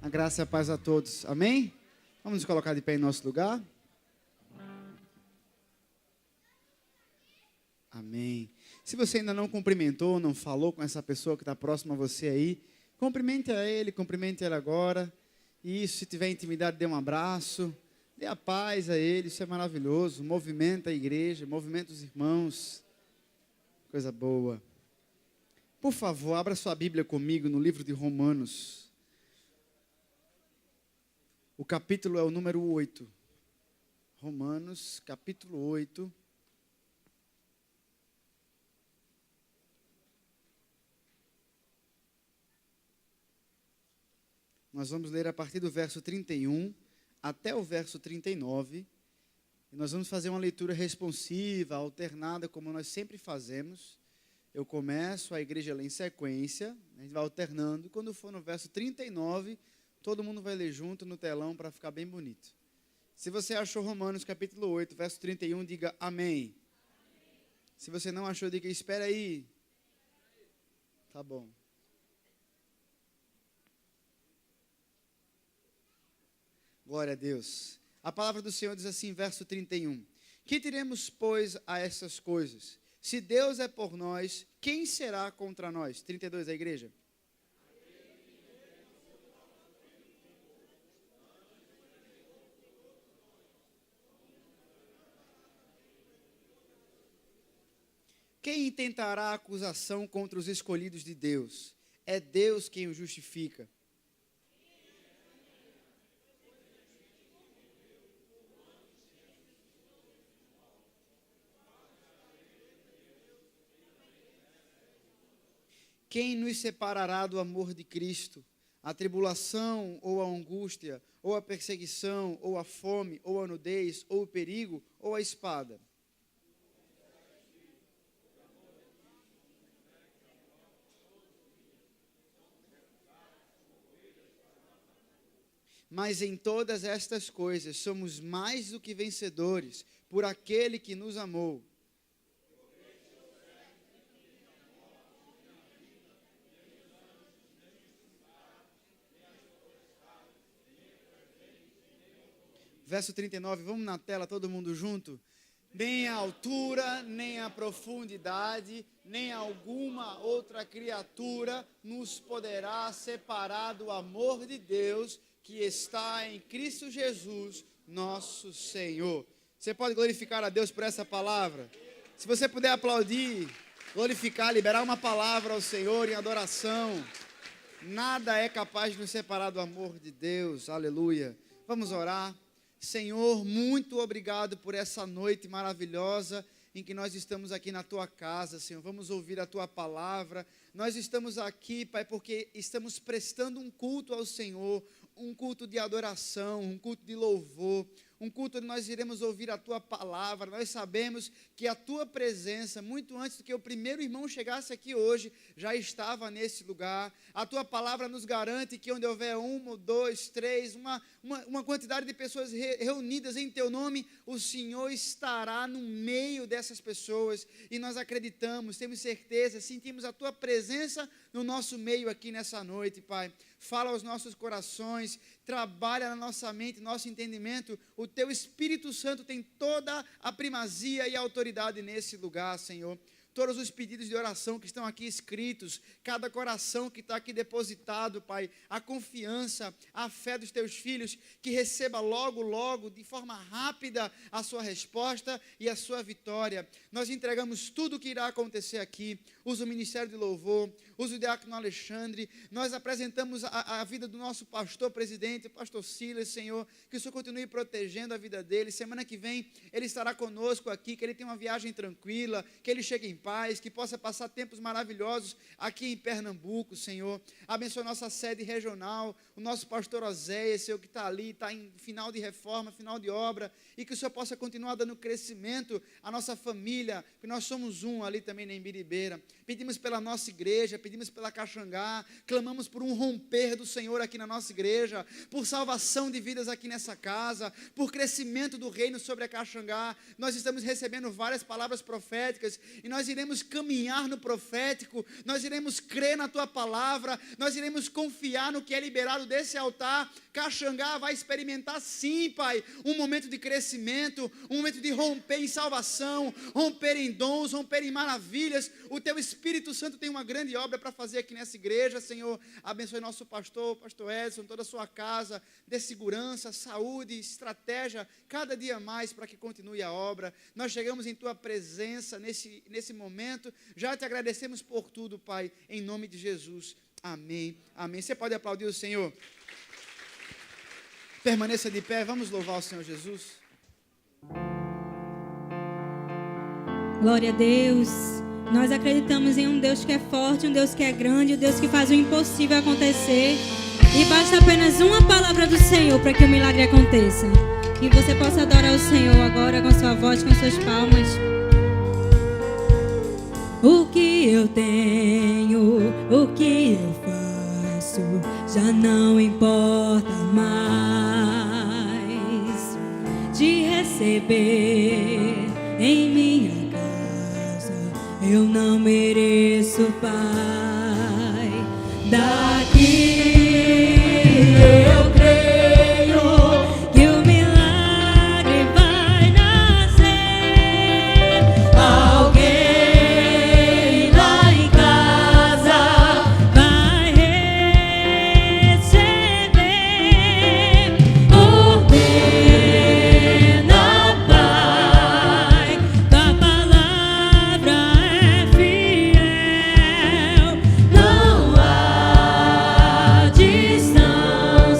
A graça e a paz a todos. Amém? Vamos nos colocar de pé em nosso lugar. Amém. Se você ainda não cumprimentou, não falou com essa pessoa que está próxima a você aí, cumprimente a ele, cumprimente ele agora. E isso, se tiver intimidade, dê um abraço, dê a paz a ele, isso é maravilhoso. Movimenta a igreja, movimenta os irmãos. Coisa boa. Por favor, abra sua Bíblia comigo no livro de Romanos. O capítulo é o número 8. Romanos, capítulo 8. Nós vamos ler a partir do verso 31 até o verso 39. E nós vamos fazer uma leitura responsiva, alternada, como nós sempre fazemos. Eu começo, a igreja lê em sequência, a gente vai alternando. Quando for no verso 39, todo mundo vai ler junto no telão para ficar bem bonito. Se você achou Romanos capítulo 8, verso 31, diga amém. Se você não achou, diga espera aí. Tá bom. Glória a Deus. A palavra do Senhor diz assim, verso 31. Que diremos, pois, a essas coisas? Se Deus é por nós, quem será contra nós? 32, a igreja. Quem intentará acusação contra os escolhidos de Deus? É Deus quem o justifica. Quem nos separará do amor de Cristo? A tribulação, ou a angústia, ou a perseguição, ou a fome, ou a nudez, ou o perigo, ou a espada? Mas em todas estas coisas somos mais do que vencedores, por aquele que nos amou. Verso 39, vamos na tela, todo mundo junto? Nem a altura, nem a profundidade, nem alguma outra criatura nos poderá separar do amor de Deus que está em Cristo Jesus, nosso Senhor. Você pode glorificar a Deus por essa palavra? Se você puder aplaudir, glorificar, liberar uma palavra ao Senhor em adoração. Nada é capaz de nos separar do amor de Deus, aleluia. Vamos orar. Senhor, muito obrigado por essa noite maravilhosa em que nós estamos aqui na Tua casa, Senhor. Vamos ouvir a Tua palavra. Nós estamos aqui, Pai, porque estamos prestando um culto ao Senhor, um culto de adoração, um culto de louvor, um culto onde nós iremos ouvir a Tua palavra. Nós sabemos que a Tua presença, muito antes do que o primeiro irmão chegasse aqui hoje, já estava nesse lugar. A Tua palavra nos garante que onde houver um, dois, três, uma quantidade de pessoas reunidas em Teu nome, o Senhor estará no meio dessas pessoas. E nós acreditamos, temos certeza, sentimos a Tua presença no nosso meio aqui nessa noite, Pai. Fala aos nossos corações, trabalha na nossa mente, nosso entendimento. O Teu Espírito Santo tem toda a primazia e a autoridade nesse lugar, Senhor. Todos os pedidos de oração que estão aqui escritos, cada coração que está aqui depositado, Pai, a confiança, a fé dos Teus filhos, que receba logo, logo, de forma rápida, a sua resposta e a sua vitória. Nós entregamos tudo o que irá acontecer aqui, usa o Ministério de Louvor, usa o Diácono Alexandre, nós apresentamos a vida do nosso pastor presidente, o pastor Silas, Senhor, que o Senhor continue protegendo a vida dele. Semana que vem ele estará conosco aqui, que ele tenha uma viagem tranquila, que ele chegue em paz, que possa passar tempos maravilhosos aqui em Pernambuco, Senhor. Abençoa a nossa sede regional, o nosso pastor Oséias, Senhor, que está ali, está em final de reforma, final de obra, e que o Senhor possa continuar dando crescimento à nossa família, que nós somos um ali também na Imbiribeira. Pedimos pela nossa igreja, pedimos pela Caxangá, clamamos por um romper do Senhor aqui na nossa igreja, por salvação de vidas aqui nessa casa, por crescimento do reino sobre a Caxangá. Nós estamos recebendo várias palavras proféticas, e nós nós iremos caminhar no profético, nós iremos crer na tua palavra, nós iremos confiar no que é liberado desse altar. Caxangá vai experimentar sim, Pai, um momento de crescimento, um momento de romper em salvação, romper em dons, romper em maravilhas. O teu Espírito Santo tem uma grande obra para fazer aqui nessa igreja, Senhor. Abençoe nosso pastor Edson, toda a sua casa, dê segurança, saúde, estratégia, cada dia mais para que continue a obra. Nós chegamos em tua presença nesse momento, já te agradecemos por tudo, Pai, em nome de Jesus. Amém, amém. Você pode aplaudir o Senhor? Permaneça de pé, vamos louvar o Senhor Jesus. Glória a Deus. Nós acreditamos em um Deus que é forte, um Deus que é grande, um Deus que faz o impossível acontecer. E basta apenas uma palavra do Senhor para que o milagre aconteça. Que você possa adorar o Senhor agora com sua voz, com suas palmas. O que eu tenho, o que eu faço, já não importa mais. Te receber em minha casa, eu não mereço, Pai. Daqui eu creio que o milagre vai nascer. Alguém lá em casa vai receber. Ordena, Pai, tua palavra é fiel. Não há distância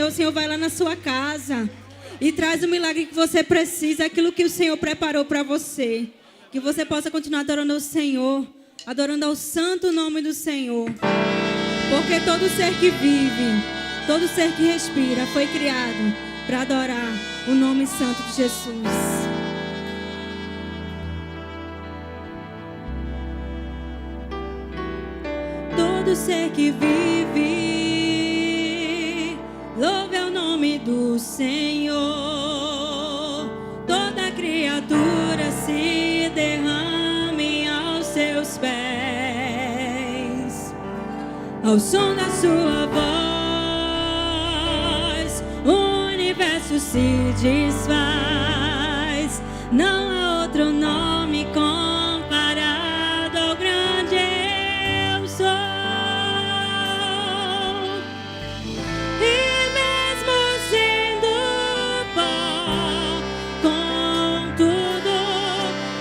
Senhor, o Senhor vai lá na sua casa e traz o milagre que você precisa, aquilo que o Senhor preparou para você. Que você possa continuar adorando ao Senhor, adorando ao santo nome do Senhor. Porque todo ser que vive, todo ser que respira foi criado para adorar o nome santo de Jesus. Todo ser que vive, louve o nome do Senhor. Toda criatura se derrame aos seus pés. Ao som da sua voz, o universo se desfaz. Não há outro nome comparado ao grande eu sou. E mesmo sendo pó, com tudo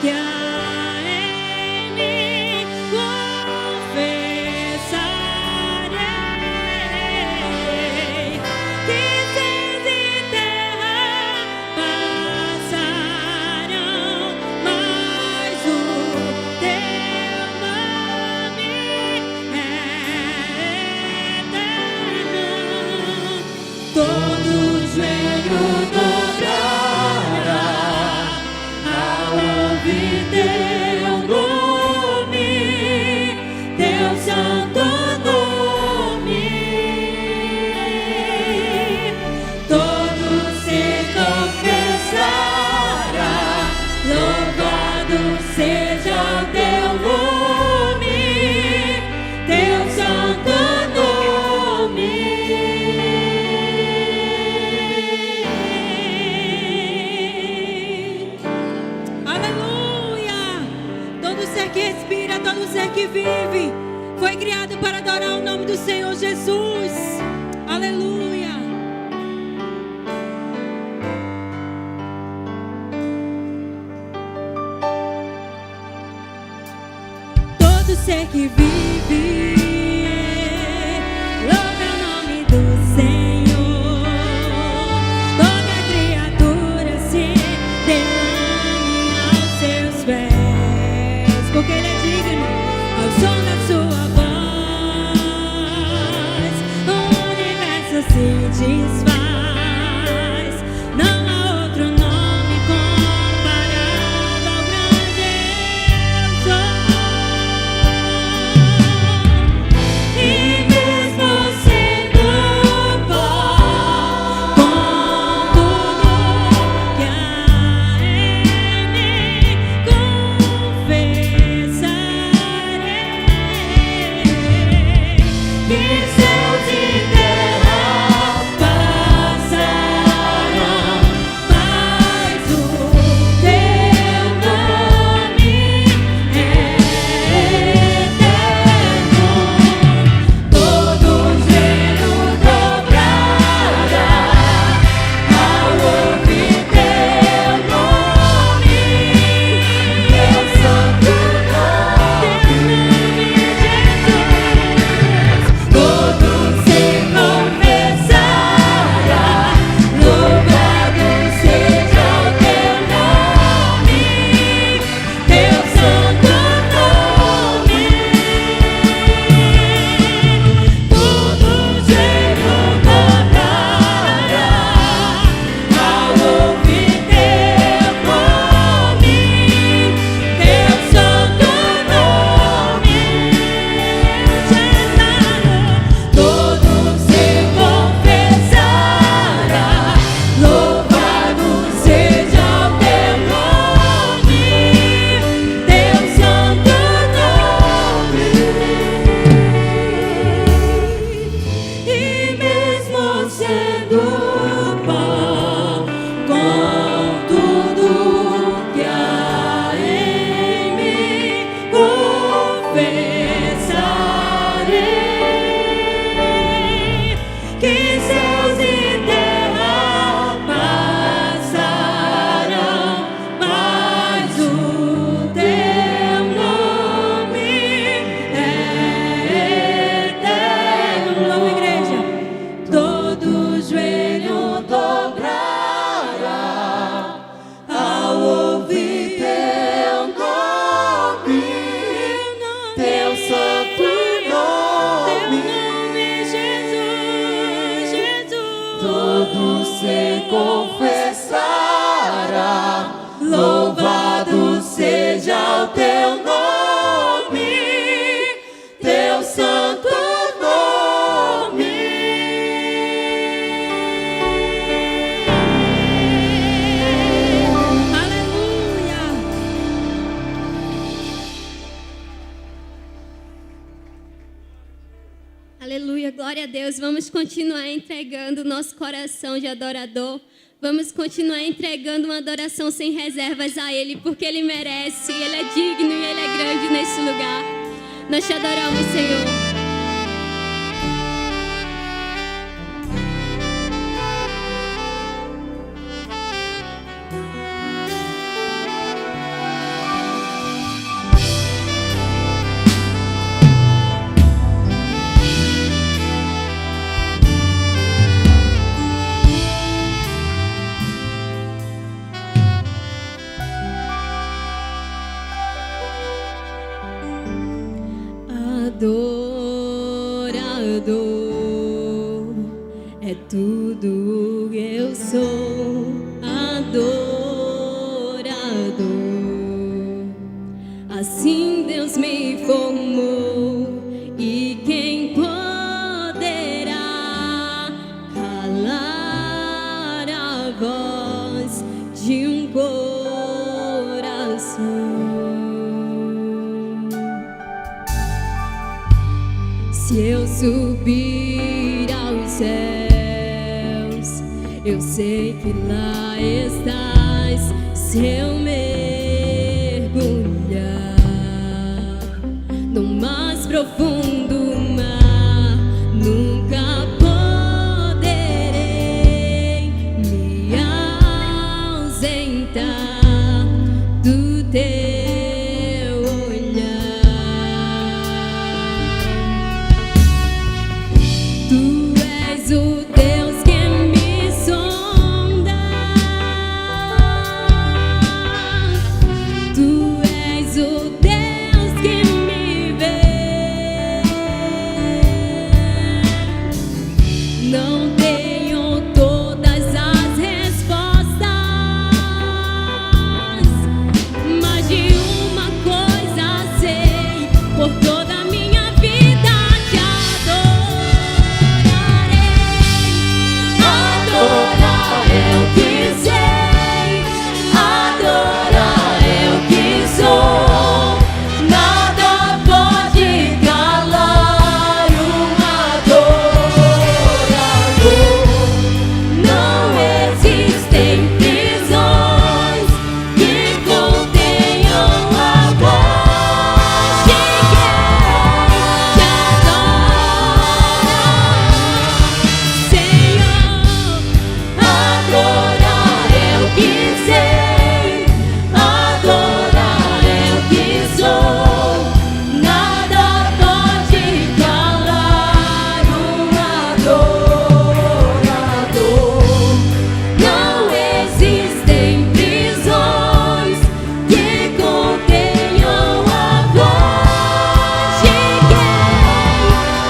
que há em mim, confessarei que céus e terra passarão, mas o teu nome é eterno. Todo joelho dobrará ao ouvir teu nome, teu santo nome. Todo ser confessará, louvado seja o teu nome, teu santo nome. Aleluia! Todo ser que respira, todo ser que vive, foi criado para adorar o nome do Senhor Jesus. Aleluia! Todo ser que vive, louve o nome do Senhor. Toda criatura se derrame aos seus pés, porque Ele é digno. Ao som da sua voz, o universo se desfaz. Não há outro nome comparado ao grande eu sou. Aleluia, glória a Deus. Vamos continuar entregando o nosso coração de adorador. Vamos continuar entregando uma adoração sem reservas a Ele, porque Ele merece, Ele é digno e Ele é grande nesse lugar. Nós te adoramos, Senhor. Adorador é tudo eu sou, adorador. Assim Deus me formou, e quem poderá calar a voz de um coração? Se eu subir aos céus, eu sei que lá estás. Se eu mergulhar no mais profundo mar, nunca poderei me ausentar do teu olhar. Tu és o Deus que me sonda. Tu és o Deus que me vê. Não tenho todas as respostas, mas de uma coisa sei: por toda a minha vida te adorarei. Adorar é o que sei, adorar é o que sou. Nada pode calar um adorador. Não existem prisões que contenham a voz de quem te adora. Senhor, adorar é o que sei, adorar é o que sou. Nada pode calar um adorador. Não existem prisões que contenham a voz de quem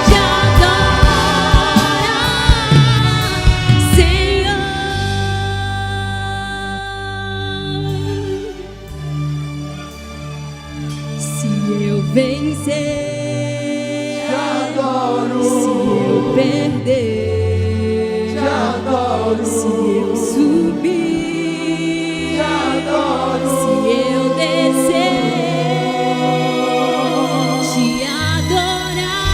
te adora, Senhor. Se eu vencer, Te adoro. se eu perder, Te adoro. se eu subir, Te adoro. se eu descer, te adorar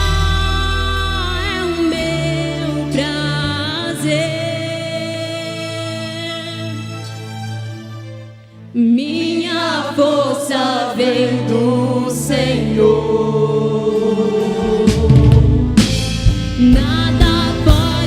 é o meu prazer. Minha força vem do Senhor. Nada pode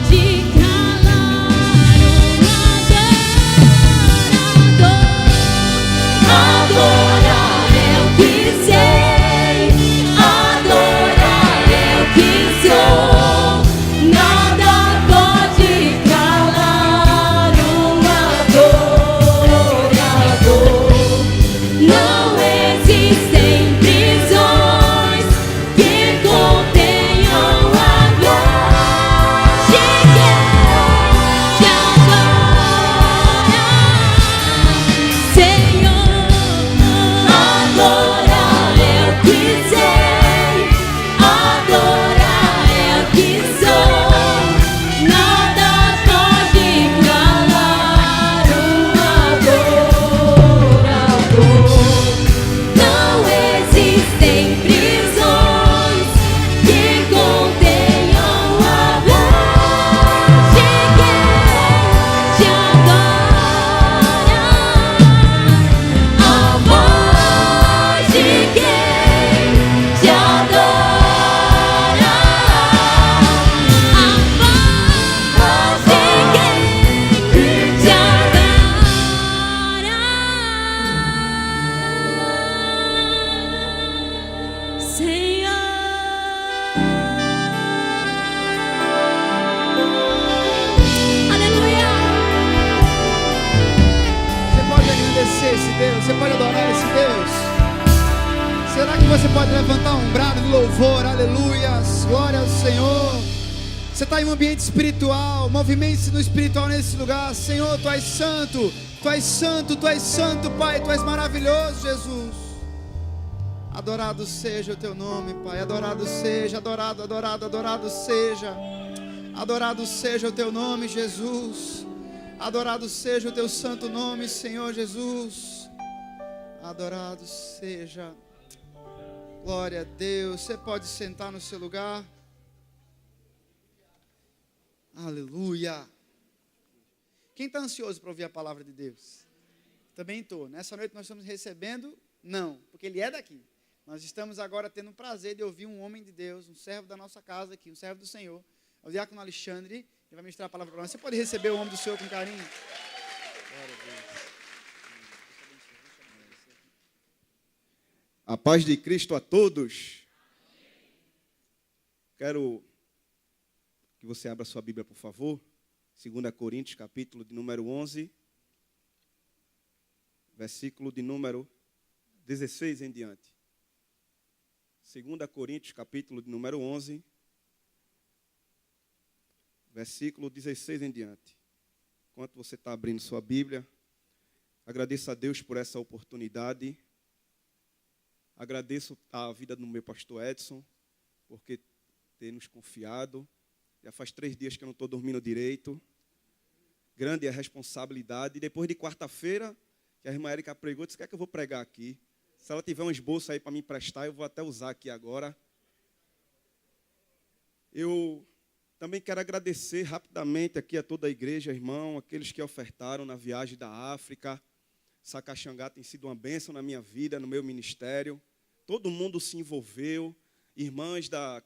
você pode levantar um brado de louvor, aleluias, glória ao Senhor. Você está em um ambiente espiritual, movimente-se no espiritual nesse lugar. Senhor, Tu és santo, Tu és santo, Tu és santo, Pai, Tu és maravilhoso, Jesus. Adorado seja o Teu nome, Pai, adorado seja, adorado, adorado, adorado seja. Adorado seja o Teu nome, Jesus. Adorado seja o Teu santo nome, Senhor Jesus. Adorado seja. Glória a Deus. Você pode sentar no seu lugar. Aleluia. Quem está ansioso para ouvir a palavra de Deus? Também estou. Nessa noite nós estamos recebendo, não, porque ele é daqui. Nós estamos agora tendo o prazer de ouvir um homem de Deus, um servo da nossa casa aqui, um servo do Senhor, o diácono Alexandre. Ele vai ministrar a palavra para nós. Você pode receber o homem do Senhor com carinho? Glória a Deus. A paz de Cristo a todos. Quero que você abra sua Bíblia, por favor. 2 Coríntios, capítulo de número 11, versículo de número 16 em diante. 2 Coríntios, capítulo de número 11, versículo 16 em diante. Enquanto você está abrindo sua Bíblia, agradeço a Deus por essa oportunidade. Agradeço a vida do meu pastor Edson, porque ter nos confiado. Já faz 3 dias que eu não estou dormindo direito. Grande é a responsabilidade. E depois de quarta-feira, que a irmã Érica pregou, disse: o que é que eu vou pregar aqui? Se ela tiver um esboço aí para me emprestar, eu vou até usar aqui agora. Eu também quero agradecer rapidamente aqui a toda a igreja, irmão, aqueles que ofertaram na viagem da África. Sacaxangá tem sido uma bênção na minha vida, no meu ministério. Todo mundo se envolveu. Irmãs da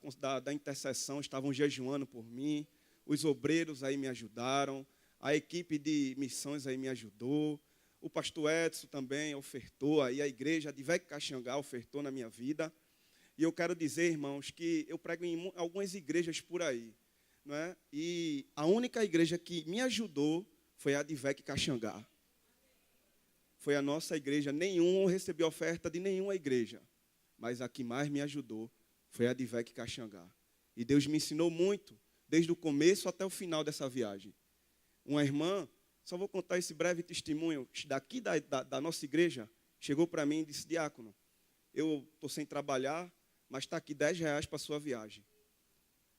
intercessão estavam jejuando por mim. Os obreiros aí me ajudaram. A equipe de missões aí me ajudou. O pastor Edson também ofertou. Aí a igreja de Vec Caxangá ofertou na minha vida. E eu quero dizer, irmãos, que eu prego em algumas igrejas por aí, não é? E a única igreja que me ajudou foi a de Vec Caxangá. Foi a nossa igreja. Nenhum recebi oferta de nenhuma igreja. Mas a que mais me ajudou foi a de Vec Caxangá. E Deus me ensinou muito, desde o começo até o final dessa viagem. Uma irmã, só vou contar esse breve testemunho, daqui da nossa igreja, chegou para mim e disse: diácono, eu estou sem trabalhar, mas está aqui R$10 para a sua viagem.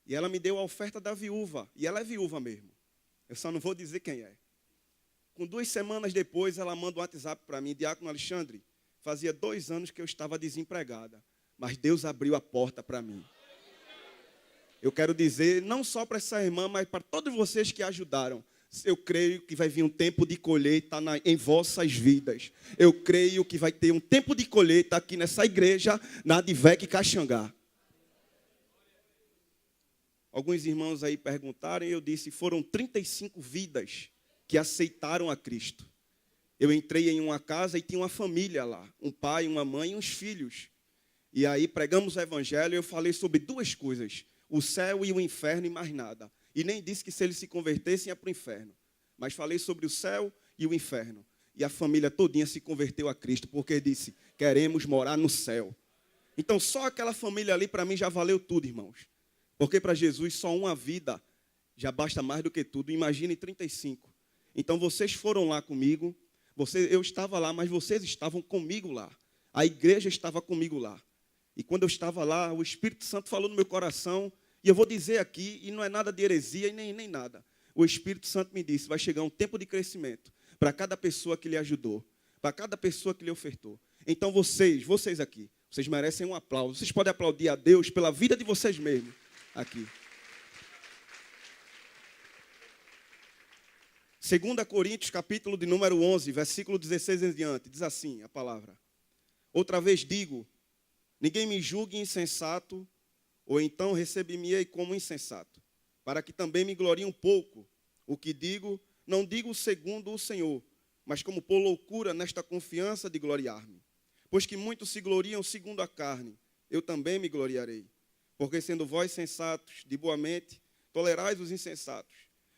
E ela me deu a oferta da viúva, e ela é viúva mesmo. Eu só não vou dizer quem é. Com 2 semanas depois, ela manda um WhatsApp para mim: diácono Alexandre, fazia 2 anos que eu estava desempregada, mas Deus abriu a porta para mim. Eu quero dizer, não só para essa irmã, mas para todos vocês que ajudaram. Eu creio que vai vir um tempo de colheita em vossas vidas. Eu creio que vai ter um tempo de colheita aqui nessa igreja, na de Vec Caxangá. Alguns irmãos aí perguntaram e eu disse: foram 35 vidas que aceitaram a Cristo. Eu entrei em uma casa e tinha uma família lá, um pai, uma mãe e uns filhos. E aí pregamos o evangelho e eu falei sobre 2 coisas: o céu e o inferno e mais nada. E nem disse que se eles se convertessem ia para o inferno. Mas falei sobre o céu e o inferno. E a família todinha se converteu a Cristo, porque disse: queremos morar no céu. Então só aquela família ali para mim já valeu tudo, irmãos. Porque para Jesus só uma vida já basta mais do que tudo. Imagine 35. Então vocês foram lá comigo. Eu estava lá, mas vocês estavam comigo lá. A igreja estava comigo lá. E quando eu estava lá, o Espírito Santo falou no meu coração. E eu vou dizer aqui, e não é nada de heresia e nem nada. O Espírito Santo me disse: vai chegar um tempo de crescimento para cada pessoa que lhe ajudou, para cada pessoa que lhe ofertou. Então vocês aqui, vocês merecem um aplauso. Vocês podem aplaudir a Deus pela vida de vocês mesmos aqui. 2 Coríntios, capítulo de número 11, versículo 16 em diante, diz assim a palavra: outra vez digo, ninguém me julgue insensato, ou então recebi-me-ei como insensato, para que também me glorie um pouco. O que digo, não digo segundo o Senhor, mas como por loucura nesta confiança de gloriar-me. Pois que muitos se gloriam segundo a carne, eu também me gloriarei. Porque sendo vós sensatos, de boa mente, tolerais os insensatos.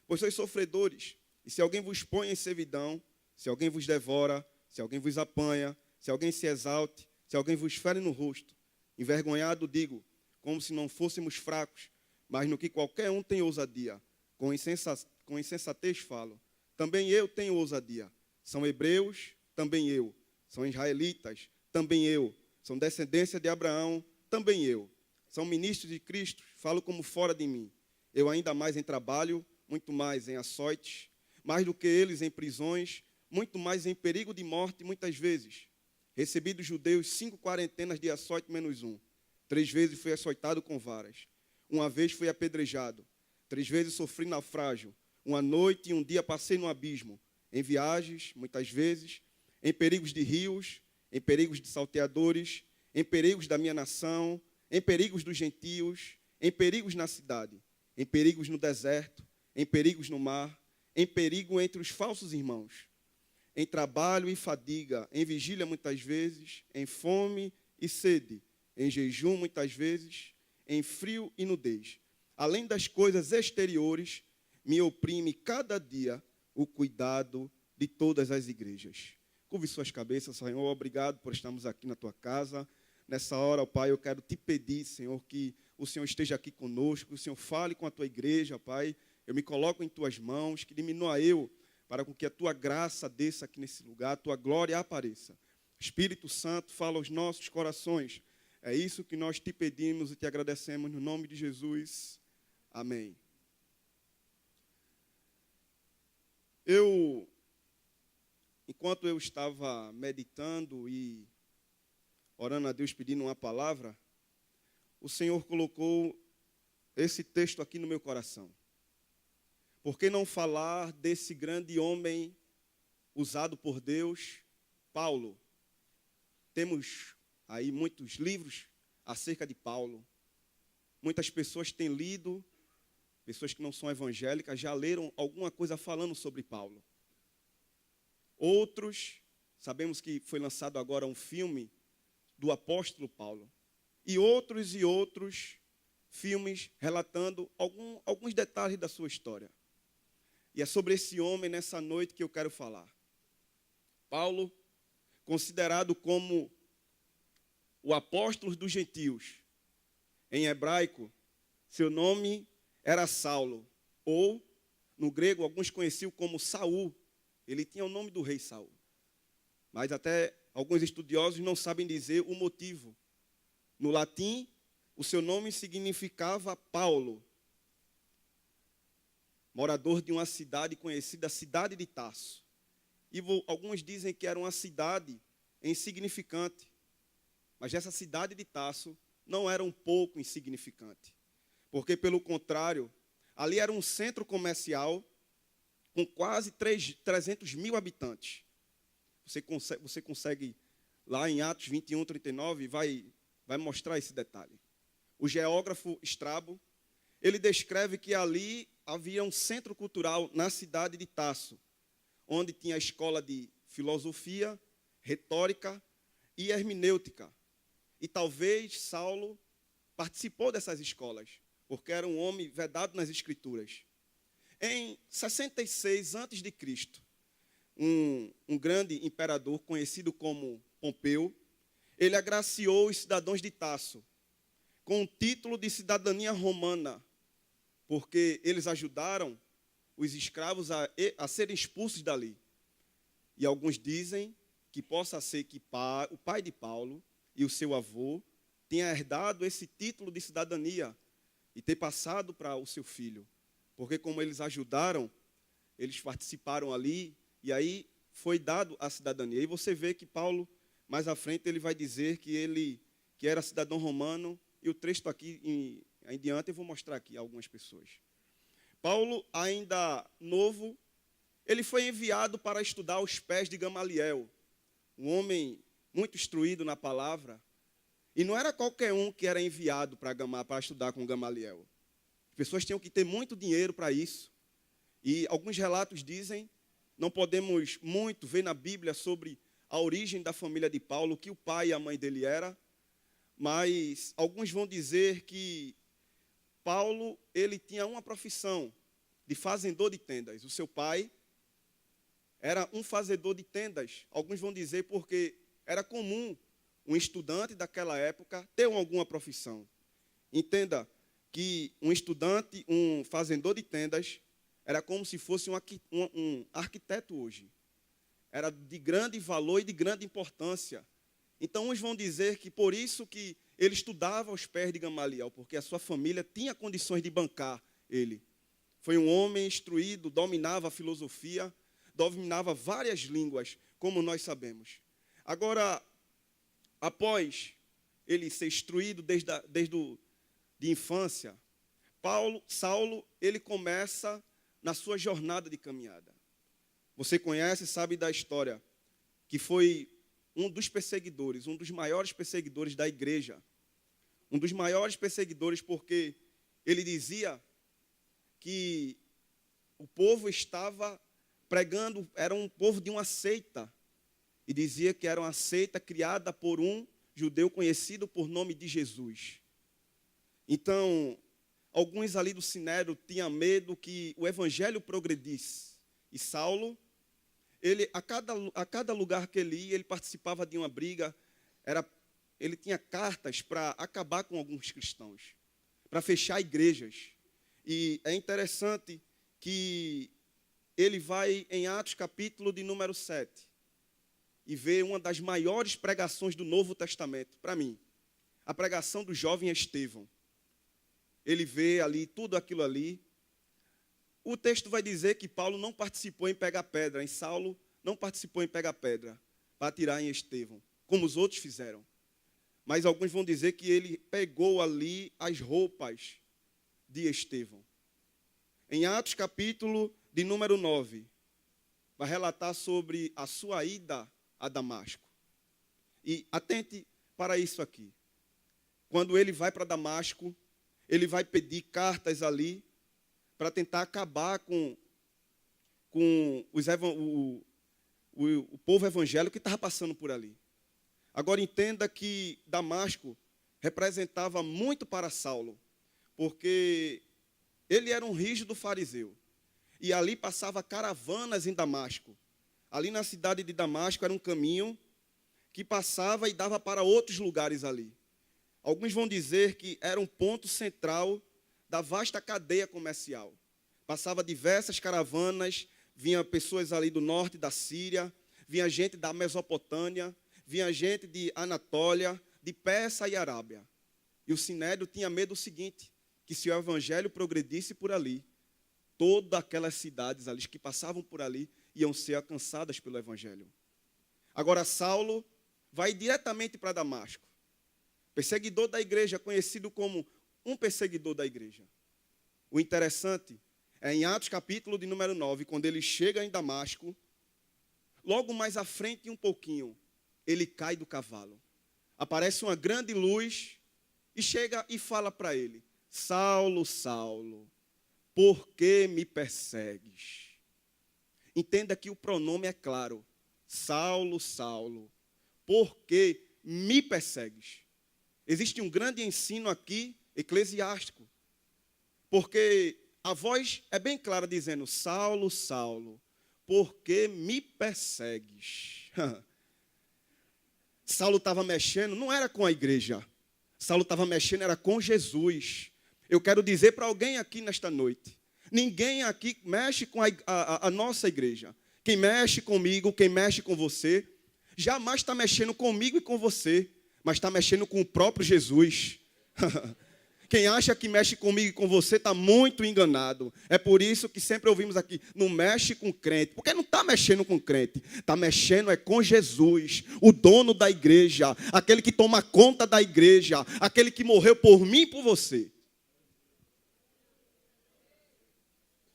Pois sois sofredores, e se alguém vos põe em servidão, se alguém vos devora, se alguém vos apanha, se alguém se exalte, se alguém vos fere no rosto, Envergonhado digo, como se não fôssemos fracos, mas no que qualquer um tem ousadia. Com insensatez falo. Também eu tenho ousadia. São hebreus, também eu. São israelitas, também eu. São descendência de Abraão, também eu. São ministros de Cristo, falo como fora de mim. Eu ainda mais em trabalho, muito mais em açoites, mais do que eles em prisões, muito mais em perigo de morte, muitas vezes. Recebi dos judeus 5 quarentenas de açoite menos 1. 3 vezes fui açoitado com varas. 1 vez fui apedrejado. 3 vezes sofri naufrágio. 1 noite e 1 dia passei no abismo. Em viagens, muitas vezes, em perigos de rios, em perigos de salteadores, em perigos da minha nação, em perigos dos gentios, em perigos na cidade, em perigos no deserto, em perigos no mar, em perigo entre os falsos irmãos, em trabalho e fadiga, em vigília muitas vezes, em fome e sede, em jejum muitas vezes, em frio e nudez. Além das coisas exteriores, me oprime cada dia o cuidado de todas as igrejas. Curve suas cabeças, Senhor, obrigado por estarmos aqui na tua casa. Nessa hora, ó Pai, eu quero te pedir, Senhor, que o Senhor esteja aqui conosco, que o Senhor fale com a tua igreja, Pai. Eu me coloco em tuas mãos, que diminua eu, para que a tua graça desça aqui nesse lugar, a tua glória apareça. Espírito Santo, fala aos nossos corações. É isso que nós te pedimos e te agradecemos no nome de Jesus. Amém. Enquanto eu estava meditando e orando a Deus pedindo uma palavra, o Senhor colocou esse texto aqui no meu coração. Por que não falar desse grande homem usado por Deus, Paulo? Temos aí muitos livros acerca de Paulo. Muitas pessoas têm lido, pessoas que não são evangélicas já leram alguma coisa falando sobre Paulo. Outros, sabemos que foi lançado agora um filme do apóstolo Paulo. E outros filmes relatando alguns detalhes da sua história. E é sobre esse homem nessa noite que eu quero falar. Paulo, considerado como o apóstolo dos gentios. Em hebraico, seu nome era Saulo, ou, no grego, alguns conheciam como Saul. Ele tinha o nome do rei Saul. Mas até alguns estudiosos não sabem dizer o motivo. No latim, o seu nome significava Paulo, morador de uma cidade conhecida, a cidade de Tarso. E alguns dizem que era uma cidade insignificante. Mas essa cidade de Tarso não era um pouco insignificante. Porque, pelo contrário, ali era um centro comercial com quase 300 mil habitantes. Você consegue, lá em Atos 21, 39, vai mostrar esse detalhe. O geógrafo Strabo, ele descreve que ali havia um centro cultural na cidade de Tarso, onde tinha a escola de filosofia, retórica e hermenêutica. E talvez Saulo participou dessas escolas, porque era um homem vedado nas Escrituras. Em 66 a.C., um grande imperador conhecido como Pompeu, ele agraciou os cidadãos de Tarso com o título de cidadania romana, porque eles ajudaram os escravos a serem expulsos dali. E alguns dizem que possa ser que o pai de Paulo e o seu avô tenha herdado esse título de cidadania e ter passado para o seu filho. Porque como eles ajudaram, eles participaram ali, e aí foi dado a cidadania. E você vê que Paulo, mais à frente, ele vai dizer que era cidadão romano, e o texto aqui em diante eu vou mostrar aqui a algumas pessoas. Paulo, ainda novo, ele foi enviado para estudar aos pés de Gamaliel, um homem muito instruído na palavra, e não era qualquer um que era enviado para estudar com Gamaliel. As pessoas tinham que ter muito dinheiro para isso. E alguns relatos dizem, não podemos muito ver na Bíblia sobre a origem da família de Paulo, o que o pai e a mãe dele era, mas alguns vão dizer que Paulo, ele tinha uma profissão de fazedor de tendas. O seu pai era um fazedor de tendas. Alguns vão dizer porque era comum um estudante daquela época ter alguma profissão. Entenda que um estudante, um fazedor de tendas, era como se fosse um arquiteto hoje. Era de grande valor e de grande importância. Então, uns vão dizer que por isso que ele estudava aos pés de Gamaliel, porque a sua família tinha condições de bancar ele. Foi um homem instruído, dominava a filosofia, dominava várias línguas, como nós sabemos. Agora, após ele ser instruído desde de infância, Saulo, ele começa na sua jornada de caminhada. Você conhece, sabe da história, que foi um dos perseguidores, um dos maiores perseguidores da igreja. Um dos maiores perseguidores porque ele dizia que o povo estava pregando, era um povo de uma seita. E dizia que era uma seita criada por um judeu conhecido por nome de Jesus. Então, alguns ali do Sinédrio tinham medo que o evangelho progredisse. E Saulo, ele, a cada lugar que ele ia, ele participava de uma briga. Ele tinha cartas para acabar com alguns cristãos, para fechar igrejas. E é interessante que ele vai em Atos capítulo de número 7 e vê uma das maiores pregações do Novo Testamento, para mim, a pregação do jovem Estevão. Ele vê ali tudo aquilo ali. O texto vai dizer que Paulo não participou em pegar pedra, em Saulo não participou em pegar pedra para atirar em Estevão, como os outros fizeram. Mas alguns vão dizer que ele pegou ali as roupas de Estevão. Em Atos capítulo de número 9, vai relatar sobre a sua ida a Damasco. E atente para isso aqui. Quando ele vai para Damasco, ele vai pedir cartas ali para tentar acabar com o povo evangélico que estava passando por ali. Agora entenda que Damasco representava muito para Saulo, porque ele era um rígido fariseu. E ali passava caravanas em Damasco. Ali na cidade de Damasco era um caminho que passava e dava para outros lugares ali. Alguns vão dizer que era um ponto central da vasta cadeia comercial. Passava diversas caravanas, vinha pessoas ali do norte da Síria, vinha gente da Mesopotâmia, vinha gente de Anatólia, de Pérsia e Arábia. E o Sinédrio tinha medo do seguinte, que se o evangelho progredisse por ali, todas aquelas cidades ali que passavam por ali iam ser alcançadas pelo evangelho. Agora Saulo vai diretamente para Damasco. Perseguidor da igreja, conhecido como um perseguidor da igreja. O interessante é em Atos capítulo de número 9, quando ele chega em Damasco, logo mais à frente um pouquinho, ele cai do cavalo. Aparece uma grande luz e chega e fala para ele: Saulo, Saulo, por que me persegues? Entenda que o pronome é claro. Saulo, Saulo, por que me persegues? Existe um grande ensino aqui, eclesiástico, porque a voz é bem clara dizendo: Saulo, Saulo, por que me persegues? Saulo estava mexendo, não era com a igreja. Saulo estava mexendo, era com Jesus. Eu quero dizer para alguém aqui nesta noite, ninguém aqui mexe com a nossa igreja. Quem mexe comigo, quem mexe com você, jamais está mexendo comigo e com você, mas está mexendo com o próprio Jesus. Quem acha que mexe comigo e com você está muito enganado. É por isso que sempre ouvimos aqui, não mexe com crente. Porque não está mexendo com crente. Está mexendo com Jesus, o dono da igreja, aquele que toma conta da igreja, aquele que morreu por mim e por você.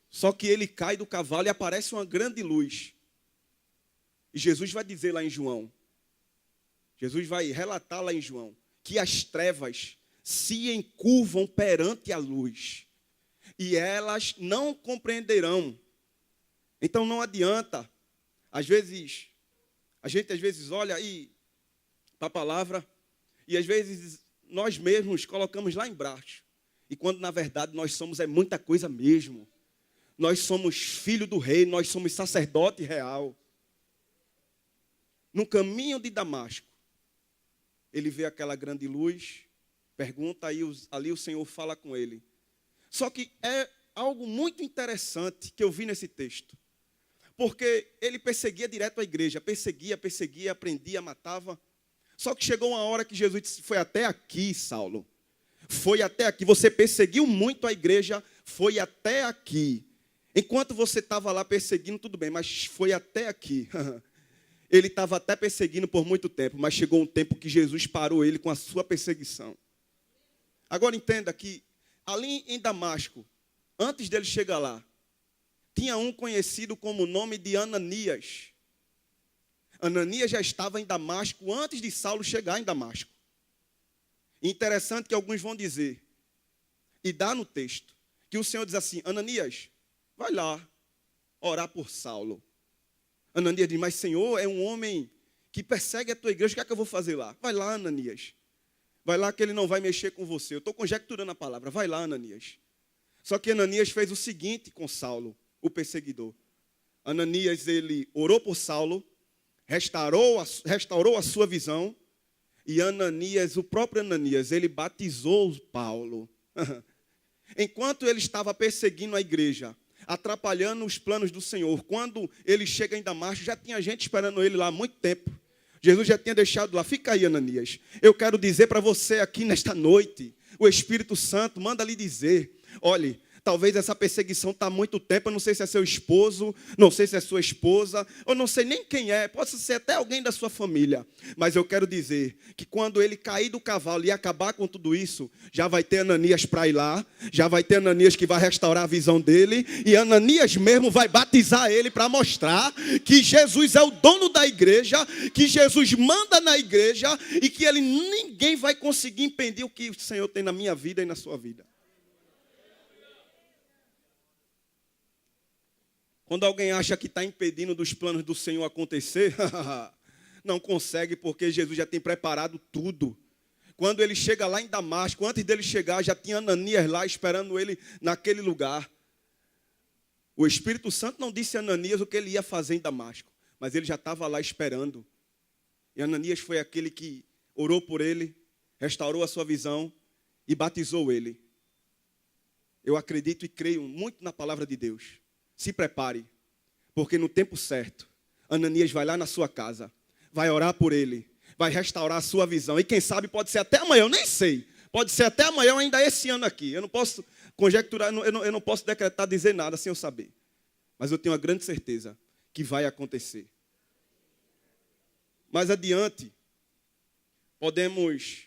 Só que ele cai do cavalo e aparece uma grande luz. E Jesus vai dizer lá em João, Jesus vai relatar lá em João, que as trevas se encurvam perante a luz, e elas não compreenderão. Então não adianta, a gente às vezes olha aí para a palavra, e às vezes nós mesmos colocamos lá embaixo, e quando na verdade nós somos muita coisa mesmo. Nós somos filho do rei, nós somos sacerdote real. No caminho de Damasco, ele vê aquela grande luz, pergunta, aí ali o Senhor fala com ele. Só que é algo muito interessante que eu vi nesse texto. Porque ele perseguia direto a igreja, perseguia, prendia, matava. Só que chegou uma hora que Jesus disse, foi até aqui, Saulo. Foi até aqui. Você perseguiu muito a igreja, foi até aqui. Enquanto você estava lá perseguindo, tudo bem, mas foi até aqui. Ele estava até perseguindo por muito tempo, mas chegou um tempo que Jesus parou ele com a sua perseguição. Agora entenda que ali em Damasco, antes dele chegar lá, tinha um conhecido como o nome de Ananias. Ananias já estava em Damasco antes de Saulo chegar em Damasco. Interessante que alguns vão dizer, e dá no texto, que o Senhor diz assim, Ananias, vai lá orar por Saulo. Ananias diz, mas Senhor, é um homem que persegue a tua igreja, o que é que eu vou fazer lá? Vai lá, Ananias. Vai lá que ele não vai mexer com você. Eu estou conjecturando a palavra, vai lá, Ananias. Só que Ananias fez o seguinte com Saulo, o perseguidor. Ananias, ele orou por Saulo, restaurou a sua visão, e Ananias, o próprio Ananias, ele batizou Paulo. Enquanto ele estava perseguindo a igreja, atrapalhando os planos do Senhor, quando ele chega em Damasco, já tinha gente esperando ele lá há muito tempo. Jesus já tinha deixado lá, fica aí, Ananias. Eu quero dizer para você aqui nesta noite, o Espírito Santo manda lhe dizer, olhe, talvez essa perseguição está há muito tempo, eu não sei se é seu esposo, não sei se é sua esposa, eu não sei nem quem é, pode ser até alguém da sua família. Mas eu quero dizer que quando ele cair do cavalo e acabar com tudo isso, já vai ter Ananias para ir lá, já vai ter Ananias que vai restaurar a visão dele, e Ananias mesmo vai batizar ele para mostrar que Jesus é o dono da igreja, que Jesus manda na igreja, e que ninguém vai conseguir impedir o que o Senhor tem na minha vida e na sua vida. Quando alguém acha que está impedindo dos planos do Senhor acontecer, não consegue, porque Jesus já tem preparado tudo. Quando ele chega lá em Damasco, antes dele chegar, já tinha Ananias lá esperando ele naquele lugar. O Espírito Santo não disse a Ananias o que ele ia fazer em Damasco, mas ele já estava lá esperando. E Ananias foi aquele que orou por ele, restaurou a sua visão e batizou ele. Eu acredito e creio muito na palavra de Deus. Se prepare, porque no tempo certo, Ananias vai lá na sua casa, vai orar por ele, vai restaurar a sua visão. E quem sabe pode ser até amanhã, eu nem sei. Pode ser até amanhã, ainda esse ano aqui. Eu não posso conjecturar, eu não posso decretar, dizer nada sem eu saber. Mas eu tenho uma grande certeza que vai acontecer. Mais adiante, podemos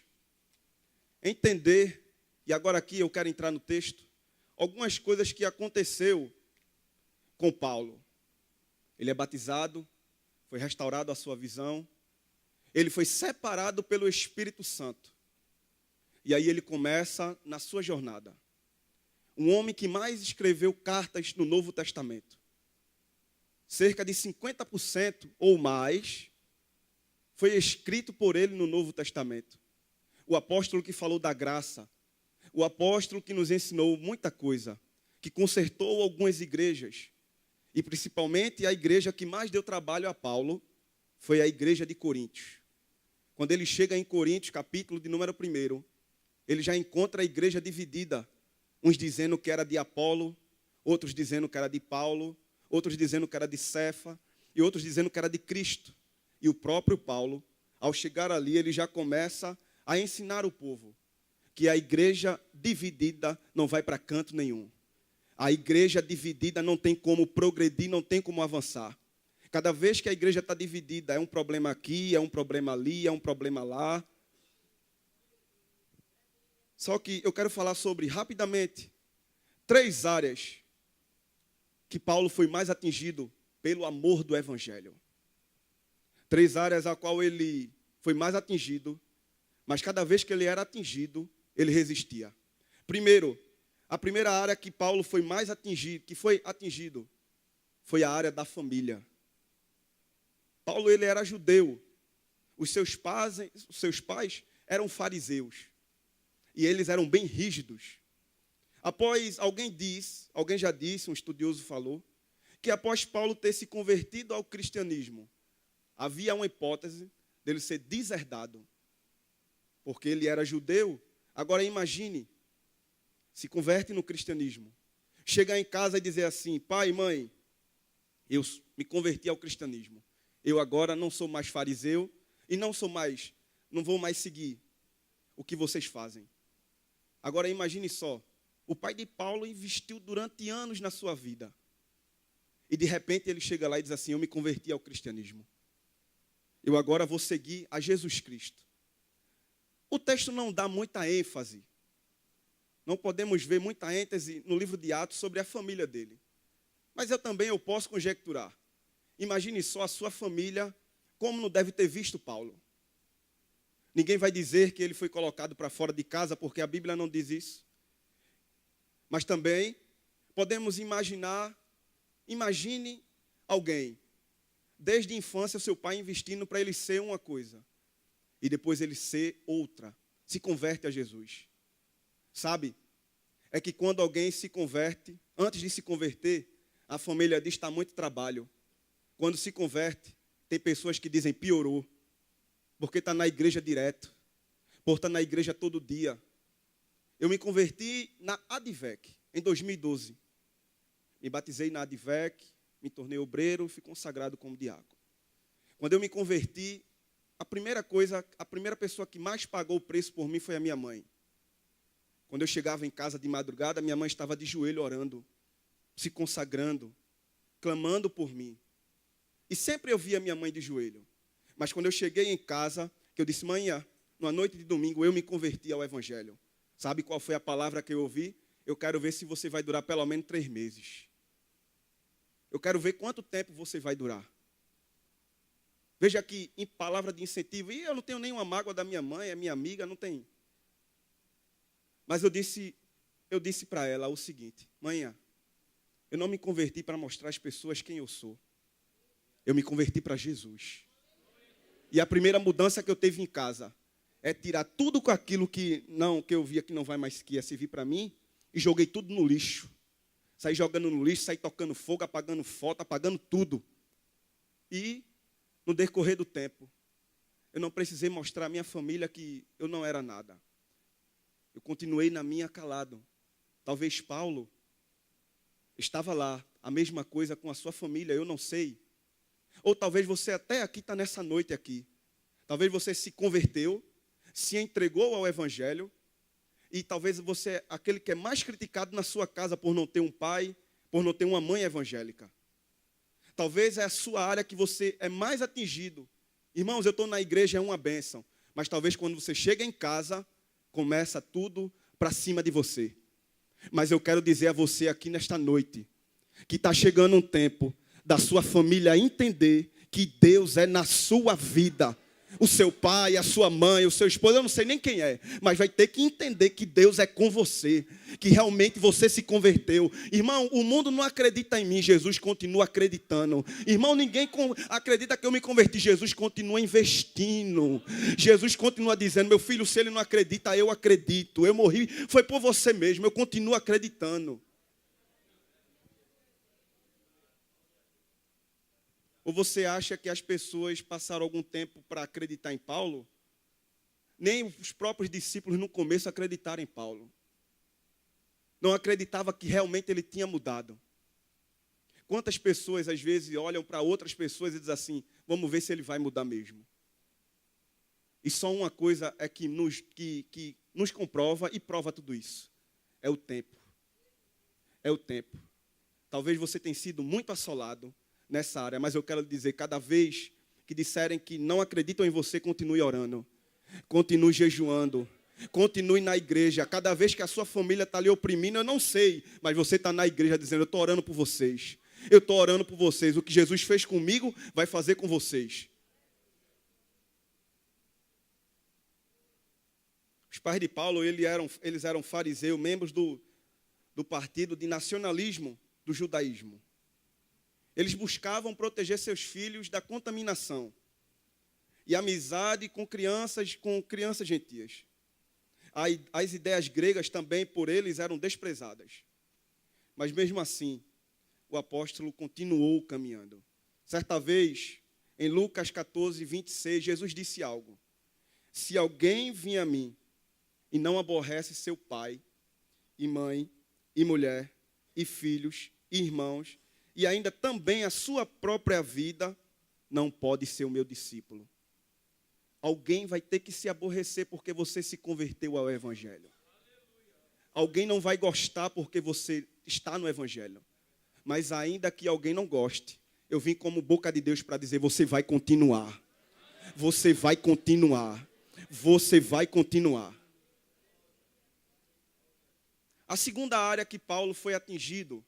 entender, e agora aqui eu quero entrar no texto, algumas coisas que aconteceu com Paulo. Ele é batizado, foi restaurado a sua visão, ele foi separado pelo Espírito Santo. E aí ele começa na sua jornada. Um homem que mais escreveu cartas no Novo Testamento. Cerca de 50% ou mais foi escrito por ele no Novo Testamento. O apóstolo que falou da graça, o apóstolo que nos ensinou muita coisa, que consertou algumas igrejas. E principalmente a igreja que mais deu trabalho a Paulo foi a igreja de Coríntios. Quando ele chega em Coríntios, capítulo de número 1, ele já encontra a igreja dividida. Uns dizendo que era de Apolo, outros dizendo que era de Paulo, outros dizendo que era de Cefa, e outros dizendo que era de Cristo. E o próprio Paulo, ao chegar ali, ele já começa a ensinar o povo que a igreja dividida não vai para canto nenhum. A igreja dividida não tem como progredir, não tem como avançar. Cada vez que a igreja está dividida, é um problema aqui, é um problema ali, é um problema lá. Só que eu quero falar sobre, rapidamente, 3 áreas que Paulo foi mais atingido pelo amor do Evangelho. 3 áreas a qual ele foi mais atingido, mas cada vez que ele era atingido, ele resistia. Primeiro, a primeira área que Paulo foi mais atingido, foi a área da família. Paulo, ele era judeu. Os seus pais eram fariseus. E eles eram bem rígidos. Alguém já disse, um estudioso falou, que após Paulo ter se convertido ao cristianismo, havia uma hipótese dele ser deserdado. porque ele era judeu. Agora imagine, se converte no cristianismo. Chegar em casa e dizer assim: pai, mãe, eu me converti ao cristianismo. Eu agora não sou mais fariseu e não vou mais seguir o que vocês fazem. Agora imagine só, o pai de Paulo investiu durante anos na sua vida. E de repente ele chega lá e diz assim: eu me converti ao cristianismo. Eu agora vou seguir a Jesus Cristo. O texto não dá muita ênfase. Não podemos ver muita ênfase no livro de Atos sobre a família dele. Mas eu posso conjecturar. Imagine só a sua família, como não deve ter visto Paulo. Ninguém vai dizer que ele foi colocado para fora de casa, porque a Bíblia não diz isso. Mas também podemos imagine alguém, desde a infância, seu pai investindo para ele ser uma coisa, e depois ele ser outra, se converte a Jesus. Sabe, é que quando alguém se converte, antes de se converter, a família diz: está muito trabalho. Quando se converte, tem pessoas que dizem: piorou, porque está na igreja direto, por estar na igreja todo dia. Eu me converti na Advec, em 2012. Me batizei na Advec, me tornei obreiro, fui consagrado como diácono. Quando eu me converti, a primeira pessoa que mais pagou o preço por mim foi a minha mãe. Quando eu chegava em casa de madrugada, minha mãe estava de joelho orando, se consagrando, clamando por mim. E sempre eu via minha mãe de joelho. Mas quando eu cheguei em casa, que eu disse: mãe, numa noite de domingo eu me converti ao Evangelho. Sabe qual foi a palavra que eu ouvi? Eu quero ver se você vai durar pelo menos 3 meses. Eu quero ver quanto tempo você vai durar. Veja aqui, em palavra de incentivo, e eu não tenho nenhuma mágoa da minha mãe, é minha amiga, não tem. Mas eu disse para ela o seguinte: mãe, eu não me converti para mostrar às pessoas quem eu sou. Eu me converti para Jesus. E a primeira mudança que eu teve em casa é tirar tudo com aquilo que eu via que não vai mais, que ia servir para mim, e joguei tudo no lixo. Saí jogando no lixo, saí tocando fogo, apagando foto, apagando tudo. E, no decorrer do tempo, eu não precisei mostrar à minha família que eu não era nada. Eu continuei na minha calado. Talvez Paulo estava lá, a mesma coisa com a sua família, eu não sei. Ou talvez você até aqui está nessa noite aqui. Talvez você se converteu, se entregou ao Evangelho, e talvez você é aquele que é mais criticado na sua casa por não ter um pai, por não ter uma mãe evangélica. Talvez é a sua área que você é mais atingido. Irmãos, eu estou na igreja, é uma bênção. Mas talvez quando você chega em casa, começa tudo para cima de você. Mas eu quero dizer a você aqui nesta noite, que está chegando um tempo da sua família entender que Deus é na sua vida. O seu pai, a sua mãe, o seu esposo, eu não sei nem quem é, mas vai ter que entender que Deus é com você, que realmente você se converteu. Irmão, o mundo não acredita em mim, Jesus continua acreditando. Irmão, ninguém acredita que eu me converti, Jesus continua investindo. Jesus continua dizendo: meu filho, se ele não acredita, eu acredito. Eu morri, foi por você mesmo, eu continuo acreditando. Ou você acha que as pessoas passaram algum tempo para acreditar em Paulo? Nem os próprios discípulos no começo acreditaram em Paulo. Não acreditavam que realmente ele tinha mudado. Quantas pessoas às vezes olham para outras pessoas e dizem assim: vamos ver se ele vai mudar mesmo. E só uma coisa é que nos comprova e prova tudo isso. É o tempo. É o tempo. Talvez você tenha sido muito assolado nessa área, mas eu quero lhe dizer: cada vez que disserem que não acreditam em você, continue orando, continue jejuando, continue na igreja. Cada vez que a sua família está lhe oprimindo, eu não sei, mas você está na igreja dizendo: eu estou orando por vocês, eu estou orando por vocês, o que Jesus fez comigo, vai fazer com vocês. Os pais de Paulo, eles eram fariseus, membros do partido de nacionalismo do judaísmo. Eles buscavam proteger seus filhos da contaminação e amizade com crianças gentias. As ideias gregas também por eles eram desprezadas. Mas mesmo assim, o apóstolo continuou caminhando. Certa vez, em Lucas 14, 26, Jesus disse algo. Se alguém vir a mim e não aborrece seu pai e mãe e mulher e filhos e irmãos e ainda também a sua própria vida, não pode ser o meu discípulo. Alguém vai ter que se aborrecer porque você se converteu ao Evangelho. Alguém não vai gostar porque você está no Evangelho. Mas ainda que alguém não goste, eu vim como boca de Deus para dizer, você vai continuar. Você vai continuar. Você vai continuar. A segunda área que Paulo foi atingido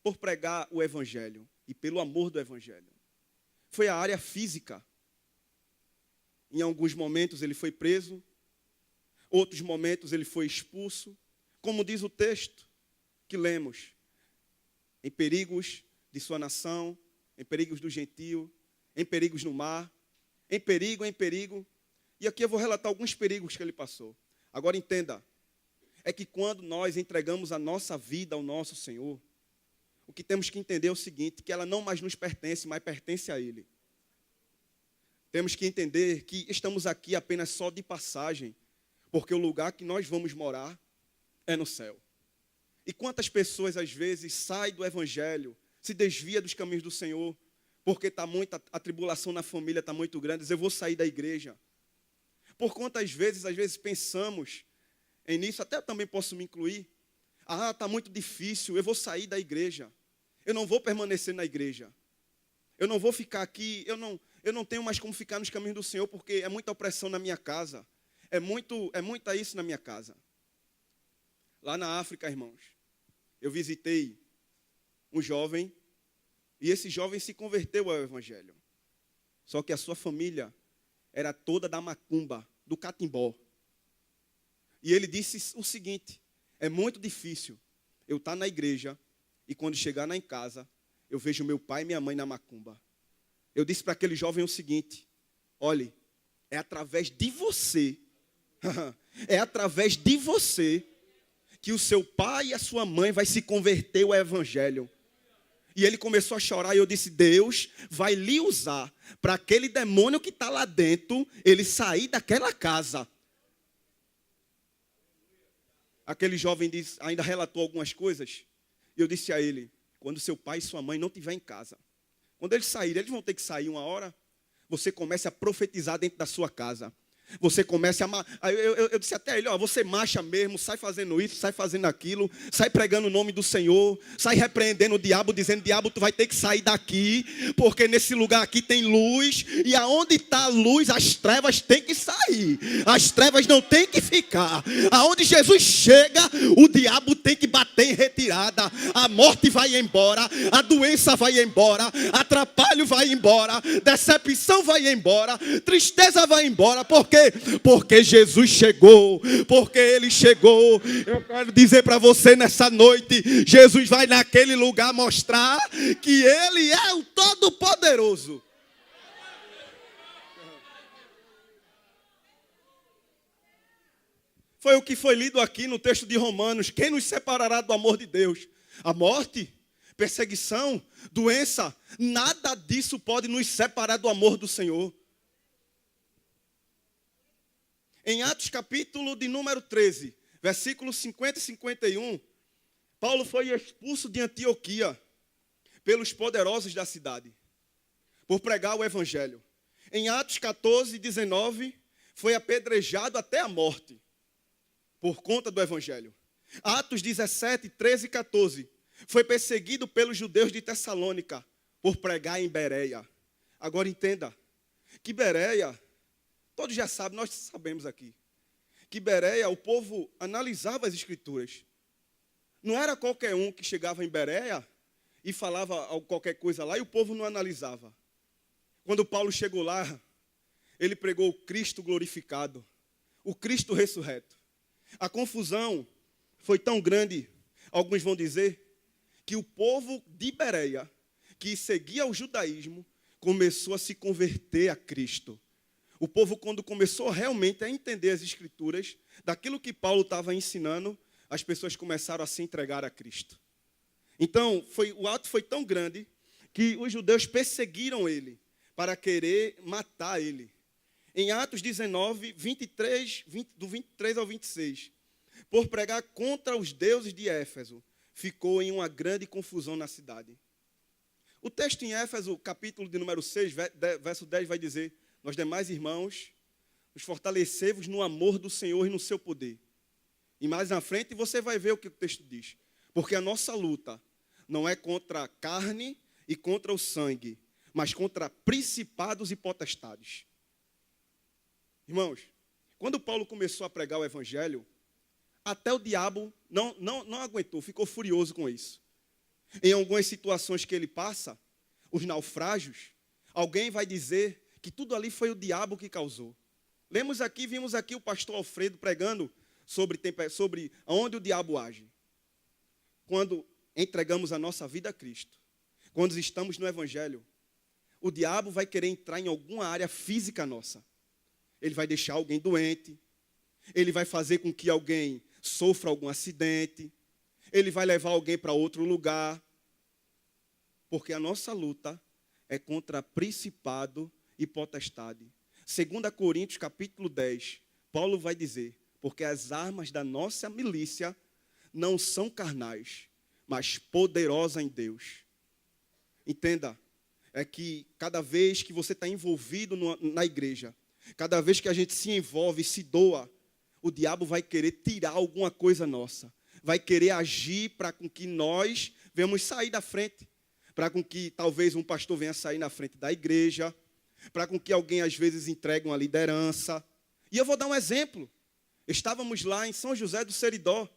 por pregar o Evangelho e pelo amor do Evangelho foi a área física. Em alguns momentos ele foi preso, outros momentos ele foi expulso, como diz o texto que lemos, em perigos de sua nação, em perigos do gentio, em perigos no mar, em perigo. E aqui eu vou relatar alguns perigos que ele passou. Agora entenda, é que quando nós entregamos a nossa vida ao nosso Senhor, o que temos que entender é o seguinte, que ela não mais nos pertence, mas pertence a Ele. Temos que entender que estamos aqui apenas só de passagem, porque o lugar que nós vamos morar é no céu. E quantas pessoas, às vezes, saem do Evangelho, se desvia dos caminhos do Senhor, porque a tribulação na família está muito grande, diz, eu vou sair da igreja. Por quantas vezes, às vezes, pensamos em nisso, até eu também posso me incluir, está muito difícil, eu vou sair da igreja, eu não vou permanecer na igreja, eu não vou ficar aqui, eu não tenho mais como ficar nos caminhos do Senhor, porque é muita opressão na minha casa, é muita isso na minha casa. Lá na África, irmãos, eu visitei um jovem, e esse jovem se converteu ao Evangelho. Só que a sua família era toda da macumba, do catimbó. E ele disse o seguinte, é muito difícil eu estar na igreja, e quando chegar em casa, eu vejo meu pai e minha mãe na macumba. Eu disse para aquele jovem o seguinte, olhe, é através de você, que o seu pai e a sua mãe vai se converter ao Evangelho. E ele começou a chorar e eu disse, Deus vai lhe usar para aquele demônio que está lá dentro, ele sair daquela casa. Aquele jovem ainda relatou algumas coisas. E eu disse a ele, quando seu pai e sua mãe não estiverem em casa, quando eles saírem, eles vão ter que sair uma hora, você comece a profetizar dentro da sua casa. Você começa eu disse até a ele, você marcha mesmo, sai fazendo isso, sai fazendo aquilo, sai pregando o nome do Senhor, sai repreendendo o diabo, dizendo, diabo, tu vai ter que sair daqui, porque nesse lugar aqui tem luz, e aonde está a luz, as trevas têm que sair, as trevas não têm que ficar, aonde Jesus chega, o diabo tem que bater em retirada, a morte vai embora, a doença vai embora, atrapalho vai embora, decepção vai embora, tristeza vai embora, porque Jesus chegou, porque Ele chegou. Eu quero dizer para você nessa noite, Jesus vai naquele lugar mostrar que Ele é o Todo-Poderoso. Foi o que foi lido aqui no texto de Romanos. Quem nos separará do amor de Deus? A morte? Perseguição? Doença? Nada disso pode nos separar do amor do Senhor. Em Atos capítulo de número 13, versículos 50 e 51, Paulo foi expulso de Antioquia pelos poderosos da cidade, por pregar o Evangelho. Em Atos 14, 19, foi apedrejado até a morte, por conta do Evangelho. Atos 17, 13 e 14, foi perseguido pelos judeus de Tessalônica, por pregar em Bereia. Agora entenda, que Bereia... Todos já sabem, nós sabemos aqui, que Bereia, o povo analisava as Escrituras. Não era qualquer um que chegava em Bereia e falava qualquer coisa lá e o povo não analisava. Quando Paulo chegou lá, ele pregou o Cristo glorificado, o Cristo ressurreto. A confusão foi tão grande, alguns vão dizer, que o povo de Bereia, que seguia o judaísmo, começou a se converter a Cristo. O povo, quando começou realmente a entender as Escrituras, daquilo que Paulo estava ensinando, as pessoas começaram a se entregar a Cristo. Então, o ato foi tão grande que os judeus perseguiram ele para querer matar ele. Em Atos 19, do 23 ao 26. Por pregar contra os deuses de Éfeso, ficou em uma grande confusão na cidade. O texto em Éfeso, capítulo de número 6, verso 10, vai dizer: nós demais irmãos, nos fortalecemos no amor do Senhor e no seu poder. E mais na frente você vai ver o que o texto diz. Porque a nossa luta não é contra a carne e contra o sangue, mas contra principados e potestades. Irmãos, quando Paulo começou a pregar o evangelho, até o diabo não aguentou, ficou furioso com isso. Em algumas situações que ele passa, os naufrágios, alguém vai dizer que tudo ali foi o diabo que causou. Vimos aqui o pastor Alfredo pregando sobre onde o diabo age. Quando entregamos a nossa vida a Cristo, quando estamos no evangelho, o diabo vai querer entrar em alguma área física nossa. Ele vai deixar alguém doente, ele vai fazer com que alguém sofra algum acidente, ele vai levar alguém para outro lugar, porque a nossa luta é contra principado e potestade. 2 Coríntios, capítulo 10, Paulo vai dizer: porque as armas da nossa milícia não são carnais, mas poderosas em Deus. Entenda, é que cada vez que você está envolvido na igreja, cada vez que a gente se envolve e se doa, o diabo vai querer tirar alguma coisa nossa, vai querer agir para com que nós venhamos sair da frente, para com que talvez um pastor venha sair na frente da igreja, para com que alguém às vezes entregue uma liderança. E eu vou dar um exemplo. Estávamos lá em São José do Seridó,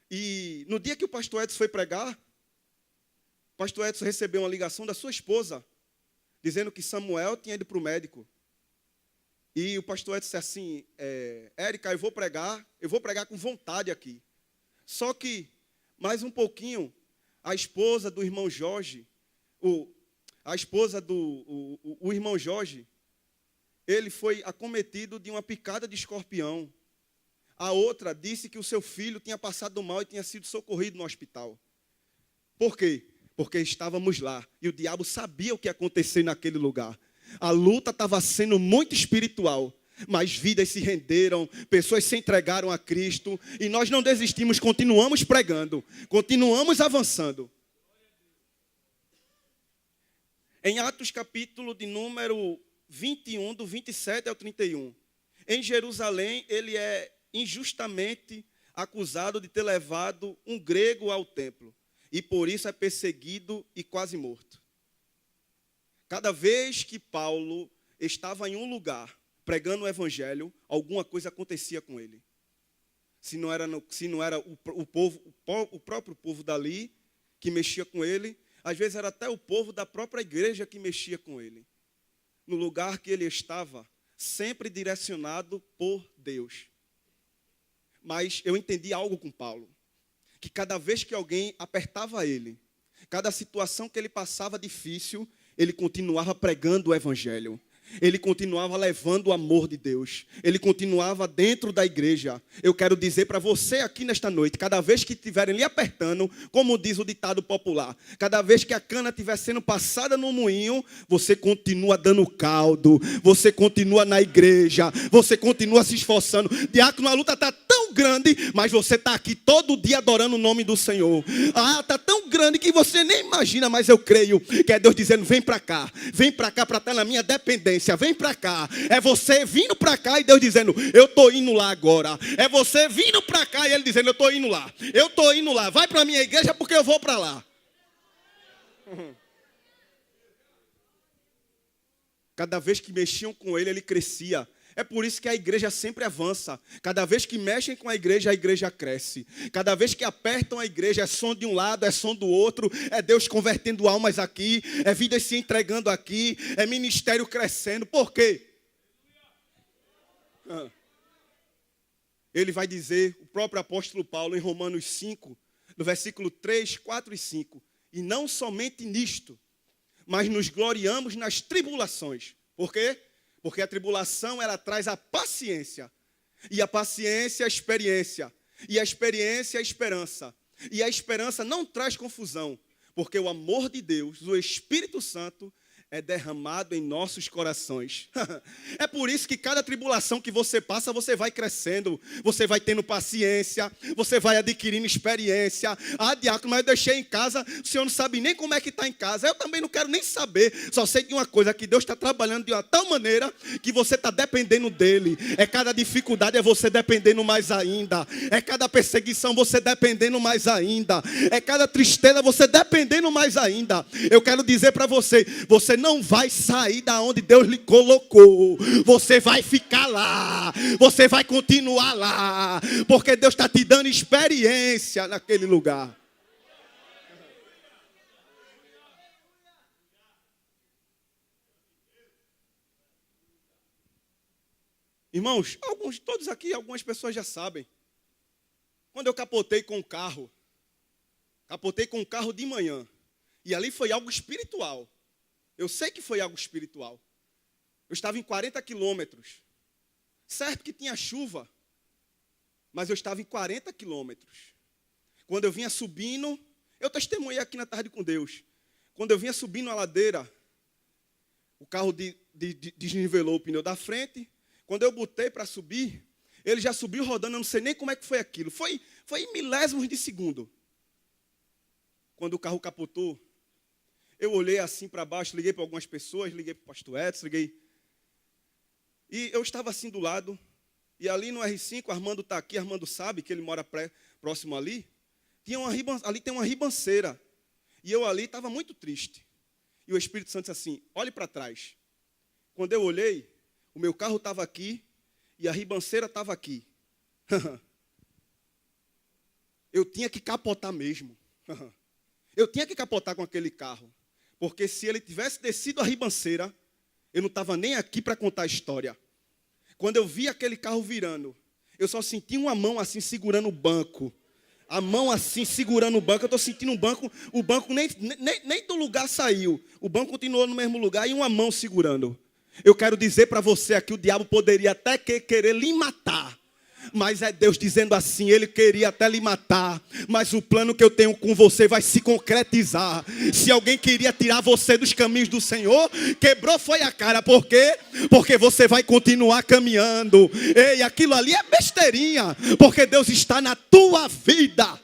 e no dia que o pastor Edson foi pregar, o pastor Edson recebeu uma ligação da sua esposa, dizendo que Samuel tinha ido para o médico. E o pastor Edson disse assim: Érica, eu vou pregar com vontade aqui. Só que, mais um pouquinho, a esposa do irmão Jorge, o irmão Jorge, ele foi acometido de uma picada de escorpião. A outra disse que o seu filho tinha passado mal e tinha sido socorrido no hospital. Por quê? Porque estávamos lá e o diabo sabia o que ia acontecer naquele lugar. A luta estava sendo muito espiritual, mas vidas se renderam, pessoas se entregaram a Cristo, e nós não desistimos, continuamos pregando, continuamos avançando. Em Atos capítulo de número 21, do 27 ao 31, em Jerusalém ele é injustamente acusado de ter levado um grego ao templo, e por isso é perseguido e quase morto. Cada vez que Paulo estava em um lugar pregando o evangelho, alguma coisa acontecia com ele. Se não era o próprio povo dali que mexia com ele, às vezes era até o povo da própria igreja que mexia com ele. No lugar que ele estava, sempre direcionado por Deus. Mas eu entendi algo com Paulo, que cada vez que alguém apertava ele, cada situação que ele passava difícil, ele continuava pregando o evangelho. Ele continuava levando o amor de Deus. Ele continuava dentro da igreja. Eu quero dizer para você aqui nesta noite, cada vez que estiverem lhe apertando, como diz o ditado popular, cada vez que a cana estiver sendo passada no moinho, você continua dando caldo, você continua na igreja, você continua se esforçando. Diácono, a luta está tão grande, mas você está aqui todo dia adorando o nome do Senhor. Está tão grande que você nem imagina, mas eu creio que é Deus dizendo: vem para cá para estar na minha dependência. Vem para cá. É você vindo para cá e Deus dizendo: eu estou indo lá agora. É você vindo para cá e Ele dizendo: eu estou indo lá. Eu estou indo lá. Vai para a minha igreja porque eu vou para lá. Cada vez que mexiam com ele, ele crescia. É por isso que a igreja sempre avança. Cada vez que mexem com a igreja cresce. Cada vez que apertam a igreja, é som de um lado, é som do outro. É Deus convertendo almas aqui. É vidas se entregando aqui. É ministério crescendo. Por quê? Ele vai dizer, o próprio apóstolo Paulo, em Romanos 5, no versículo 3, 4 e 5. E não somente nisto, mas nos gloriamos nas tribulações. Por quê? Porque a tribulação, ela traz a paciência. E a paciência, a experiência. E a experiência, a esperança. E a esperança não traz confusão. Porque o amor de Deus, o Espírito Santo, é derramado em nossos corações. É por isso que cada tribulação que você passa, você vai crescendo, você vai tendo paciência, você vai adquirindo experiência. Ah, diácono, mas eu deixei em casa, o senhor não sabe nem como é que está em casa. Eu também não quero nem saber, só sei de uma coisa, que Deus está trabalhando de uma tal maneira que você está dependendo dele. É cada dificuldade, é você dependendo mais ainda. É cada perseguição, você dependendo mais ainda. É cada tristeza, você dependendo mais ainda. Eu quero dizer para você, você não vai sair da onde Deus lhe colocou. Você vai ficar lá. Você vai continuar lá. Porque Deus está te dando experiência naquele lugar. Irmãos, todos aqui, algumas pessoas já sabem. Quando eu capotei com o carro de manhã. E ali foi algo espiritual. Eu sei que foi algo espiritual. Eu estava em 40 quilômetros. Certo que tinha chuva, mas eu estava em 40 quilômetros. Quando eu vinha subindo, eu testemunhei aqui na Tarde com Deus. Quando eu vinha subindo a ladeira, o carro desnivelou o pneu da frente. Quando eu botei para subir, ele já subiu rodando, eu não sei nem como é que foi aquilo. Foi em milésimos de segundo. Quando o carro capotou, eu olhei assim para baixo, liguei para algumas pessoas, liguei para o pastor Edson, E eu estava assim do lado, e ali no R5, Armando está aqui, Armando sabe que ele mora próximo ali. Ali tem uma ribanceira. E eu ali estava muito triste. E o Espírito Santo disse assim, olhe para trás. Quando eu olhei, o meu carro estava aqui, e a ribanceira estava aqui. Eu tinha que capotar mesmo. Eu tinha que capotar com aquele carro. Porque se ele tivesse descido a ribanceira, eu não estava nem aqui para contar a história. Quando eu vi aquele carro virando, eu só senti uma mão assim segurando o banco. A mão assim segurando o banco. Eu estou sentindo o banco nem do lugar saiu. O banco continuou no mesmo lugar e uma mão segurando. Eu quero dizer para você aqui, o diabo poderia até querer lhe matar. Mas é Deus dizendo assim, ele queria até lhe matar, mas o plano que eu tenho com você vai se concretizar. Se alguém queria tirar você dos caminhos do Senhor, quebrou foi a cara. Por quê? Porque você vai continuar caminhando. Ei, aquilo ali é besteirinha, porque Deus está na tua vida.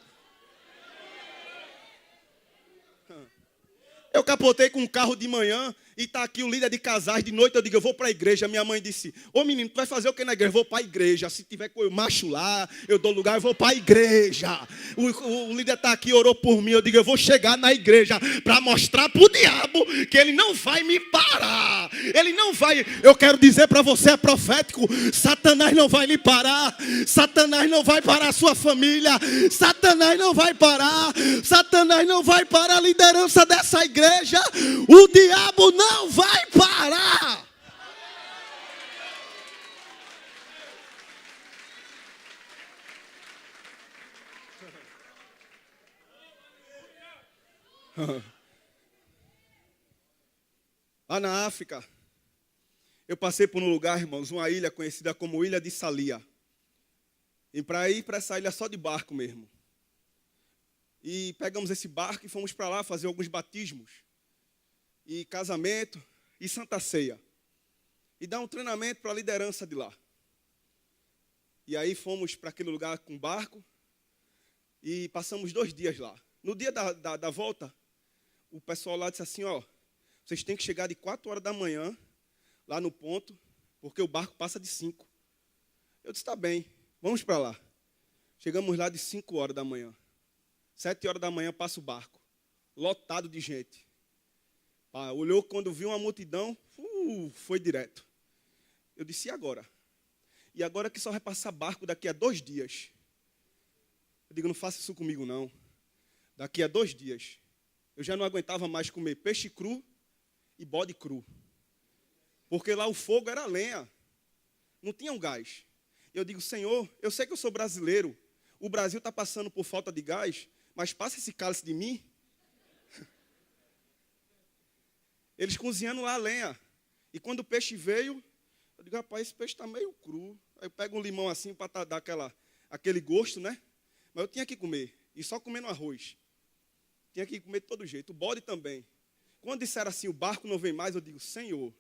Eu capotei com um carro de manhã. E está aqui o líder de casais, de noite eu digo, eu vou para a igreja. Minha mãe disse, ô menino, tu vai fazer o que na igreja? Eu vou para a igreja. Se tiver com o macho lá, eu dou lugar, eu vou para a igreja. O líder está aqui, orou por mim. Eu digo, eu vou chegar na igreja para mostrar para o diabo que ele não vai me parar. Ele não vai, eu quero dizer para você, é profético, Satanás não vai lhe parar. Satanás não vai parar a sua família. Satanás não vai parar. Satanás não vai parar a liderança dessa igreja. O diabo não vai parar. Lá na África, eu passei por um lugar, irmãos, uma ilha conhecida como Ilha de Salia. E para ir para essa ilha só de barco mesmo. E pegamos esse barco e fomos para lá fazer alguns batismos. E casamento e Santa Ceia. E dar um treinamento para a liderança de lá. E aí fomos para aquele lugar com barco e passamos 2 dias lá. No dia da volta, o pessoal lá disse assim, ó, vocês têm que chegar de 4 horas da manhã lá no ponto, porque o barco passa de 5. Eu disse, tá bem, vamos para lá. Chegamos lá de 5 horas da manhã. 7 horas da manhã passa o barco, lotado de gente. Olhou, quando viu uma multidão, foi direto. Eu disse, e agora? E agora que só vai passar barco daqui a 2 dias. Eu digo, não faça isso comigo não. Daqui a 2 dias, eu já não aguentava mais comer peixe cru e bode cru. Porque lá o fogo era lenha. Não tinha um gás. Eu digo, Senhor, eu sei que eu sou brasileiro. O Brasil está passando por falta de gás, mas passa esse cálice de mim. Eles cozinhando lá a lenha. E quando o peixe veio, eu digo, rapaz, esse peixe está meio cru. Aí eu pego um limão assim para dar aquele gosto, né? Mas eu tinha que comer. E só comendo arroz. Tinha que comer de todo jeito. O bode também. Quando disseram assim, o barco não vem mais, eu digo, Senhor,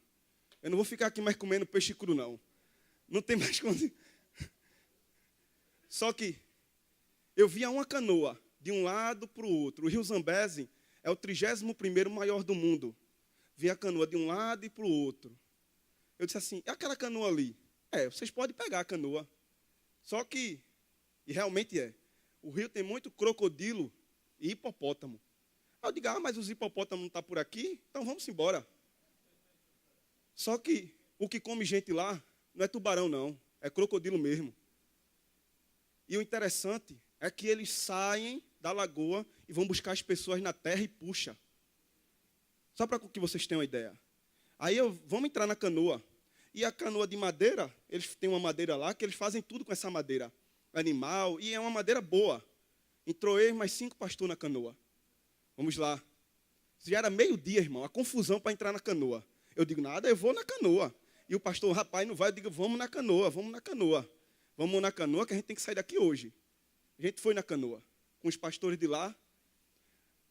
eu não vou ficar aqui mais comendo peixe cru, não. Não tem mais como... Só que eu via uma canoa de um lado para o outro. O Rio Zambeze é o 31º maior do mundo. Via a canoa de um lado e para o outro. Eu disse assim, é aquela canoa ali? Vocês podem pegar a canoa. Só que, e realmente o rio tem muito crocodilo e hipopótamo. Aí eu digo, mas os hipopótamos não estão por aqui? Então vamos embora. Só que o que come gente lá não é tubarão, não. É crocodilo mesmo. E o interessante é que eles saem da lagoa e vão buscar as pessoas na terra e puxa. Só para que vocês tenham uma ideia. Aí vamos entrar na canoa. E a canoa de madeira, eles têm uma madeira lá que eles fazem tudo com essa madeira. Animal, e é uma madeira boa. Entrou eu e mais 5 pastores na canoa. Vamos lá. Já era meio-dia, irmão, a confusão para entrar na canoa. Eu digo, nada, eu vou na canoa. E o pastor, rapaz, não vai. Eu digo, vamos na canoa, vamos na canoa. Vamos na canoa que a gente tem que sair daqui hoje. A gente foi na canoa, com os pastores de lá.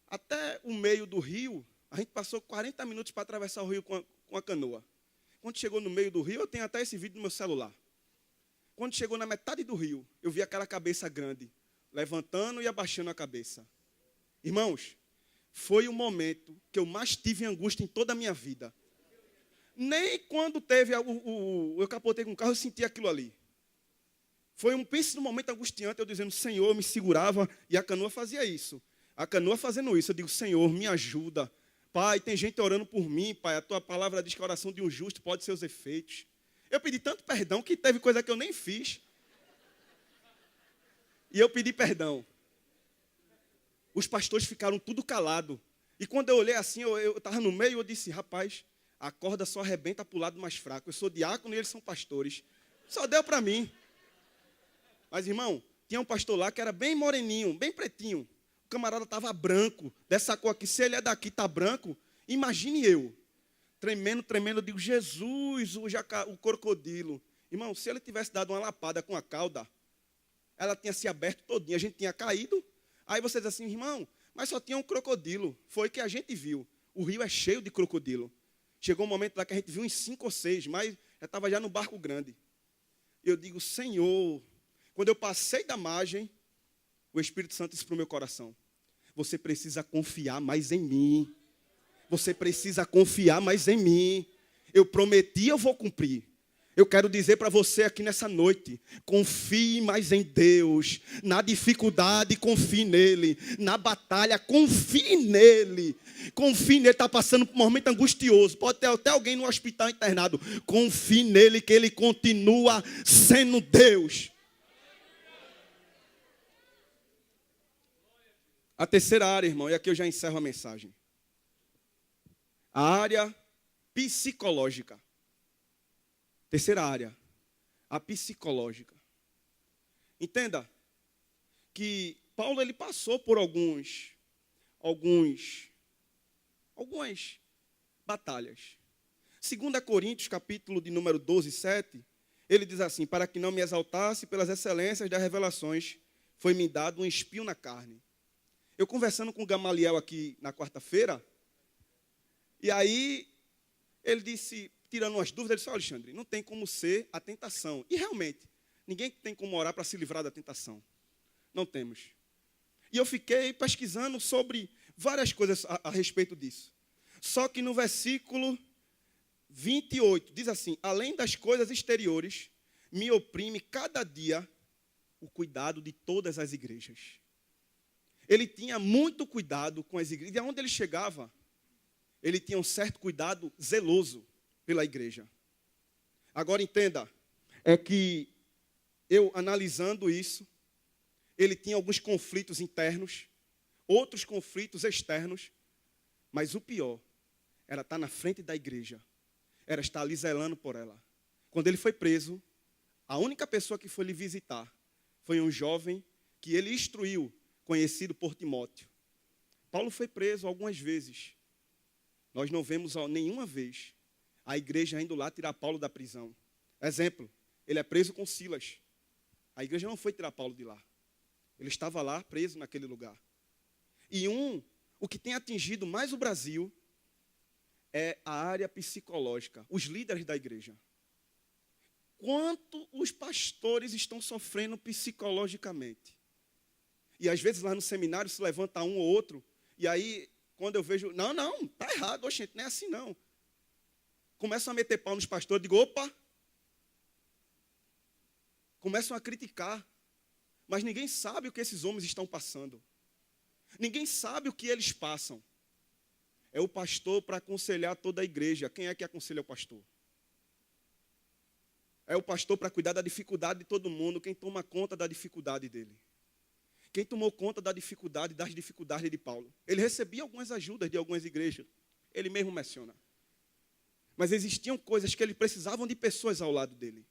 Até o meio do rio, a gente passou 40 minutos para atravessar o rio com a canoa. Quando chegou no meio do rio, eu tenho até esse vídeo no meu celular. Quando chegou na metade do rio, eu vi aquela cabeça grande, levantando e abaixando a cabeça. Irmãos, foi o momento que eu mais tive angústia em toda a minha vida. Nem quando teve eu capotei com o carro, eu senti aquilo ali. Pense no momento angustiante, eu dizendo, Senhor, eu me segurava, e a canoa fazia isso. A canoa fazendo isso, eu digo, Senhor, me ajuda. Pai, tem gente orando por mim, Pai, a tua palavra diz que a oração de um justo pode ser os efeitos. Eu pedi tanto perdão que teve coisa que eu nem fiz. E eu pedi perdão. Os pastores ficaram tudo calados. E quando eu olhei assim, eu estava no meio, eu disse, rapaz, a corda só arrebenta para o lado mais fraco. Eu sou diácono e eles são pastores. Só deu para mim. Mas, irmão, tinha um pastor lá que era bem moreninho, bem pretinho. O camarada estava branco, dessa cor aqui. Se ele é daqui, está branco, imagine eu. Tremendo, eu digo, Jesus, o crocodilo. Irmão, se ele tivesse dado uma lapada com a cauda, ela tinha se aberto todinha, a gente tinha caído. Aí você diz assim, irmão, mas só tinha um crocodilo. Foi que a gente viu. O rio é cheio de crocodilo. Chegou um momento lá que a gente viu uns 5 ou 6, mas já estava já no barco grande. Eu digo, Senhor, quando eu passei da margem, o Espírito Santo disse para o meu coração, você precisa confiar mais em mim. Você precisa confiar mais em mim. Eu prometi, eu vou cumprir. Eu quero dizer para você aqui nessa noite, confie mais em Deus. Na dificuldade, confie nele. Na batalha, confie nele. Confie nele, está passando por um momento angustioso. Pode ter até alguém no hospital internado. Confie nele, que ele continua sendo Deus. A terceira área, irmão, e aqui eu já encerro a mensagem. A área psicológica. Terceira área, a psicológica. Entenda que Paulo ele passou por algumas batalhas. 2 Coríntios, capítulo de número 12, 7, ele diz assim, para que não me exaltasse pelas excelências das revelações, foi-me dado um espinho na carne. Eu conversando com o Gamaliel aqui na quarta-feira, e aí ele disse, tirando umas dúvidas, ele disse, Alexandre, não tem como ser a tentação. E realmente, ninguém tem como orar para se livrar da tentação. Não temos. E eu fiquei pesquisando sobre várias coisas a respeito disso. Só que no versículo 28, diz assim, além das coisas exteriores, me oprime cada dia o cuidado de todas as igrejas. Ele tinha muito cuidado com as igrejas. E aonde ele chegava, ele tinha um certo cuidado zeloso pela igreja. Agora entenda, é que eu analisando isso, ele tinha alguns conflitos internos, outros conflitos externos, mas o pior era estar na frente da igreja, era estar ali zelando por ela. Quando ele foi preso, a única pessoa que foi lhe visitar foi um jovem que ele instruiu, conhecido por Timóteo. Paulo foi preso algumas vezes. Nós não vemos nenhuma vez a igreja indo lá tirar Paulo da prisão. Exemplo, ele é preso com Silas. A igreja não foi tirar Paulo de lá. Ele estava lá preso naquele lugar. E o que tem atingido mais o Brasil é a área psicológica, os líderes da igreja. Quanto os pastores estão sofrendo psicologicamente. E às vezes lá no seminário se levanta um ou outro, e aí quando eu vejo, não, tá errado, oxente, não é assim não. Começam a meter pau nos pastores, digo, opa. Começam a criticar, mas ninguém sabe o que esses homens estão passando. Ninguém sabe o que eles passam. É o pastor para aconselhar toda a igreja. Quem é que aconselha o pastor? É o pastor para cuidar da dificuldade de todo mundo. Quem toma conta da dificuldade dele? Quem tomou conta da dificuldade, das dificuldades de Paulo? Ele recebia algumas ajudas de algumas igrejas. Ele mesmo menciona. Mas existiam coisas que ele precisavam de pessoas ao lado dele.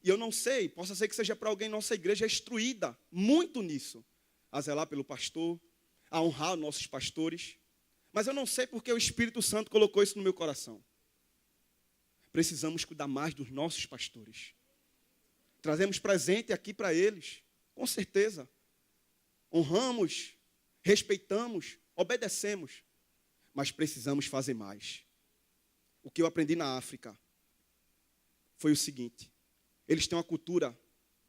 E eu não sei, possa ser que seja para alguém nossa igreja instruída muito nisso. A zelar pelo pastor, a honrar nossos pastores. Mas eu não sei porque o Espírito Santo colocou isso no meu coração. Precisamos cuidar mais dos nossos pastores. Trazemos presente aqui para eles, com certeza. Honramos, respeitamos, obedecemos. Mas precisamos fazer mais. O que eu aprendi na África foi o seguinte. Eles têm uma cultura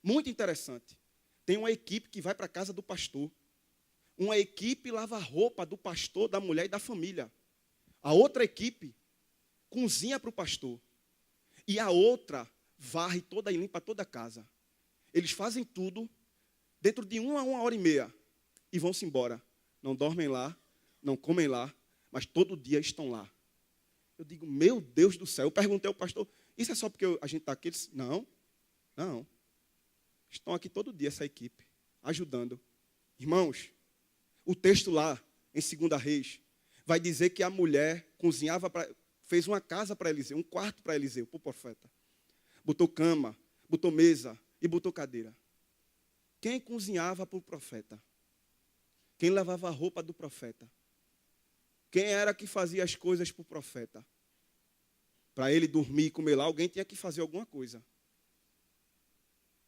muito interessante. Tem uma equipe que vai para a casa do pastor. Uma equipe lava a roupa do pastor, da mulher e da família. A outra equipe cozinha para o pastor. E a outra varre toda e limpa toda a casa. Eles fazem tudo dentro de 1 a 1h30 e vão-se embora. Não dormem lá, não comem lá, mas todo dia estão lá. Eu digo, meu Deus do céu. Eu perguntei ao pastor, isso é só porque a gente está aqui? Ele disse, não. Estão aqui todo dia essa equipe, ajudando. Irmãos, o texto lá, em 2 Reis, vai dizer que a mulher cozinhava, fez uma casa para Eliseu, um quarto para Eliseu, para o profeta. Botou cama, botou mesa e botou cadeira. Quem cozinhava para o profeta? Quem lavava a roupa do profeta? Quem era que fazia as coisas para o profeta? Para ele dormir e comer lá, alguém tinha que fazer alguma coisa.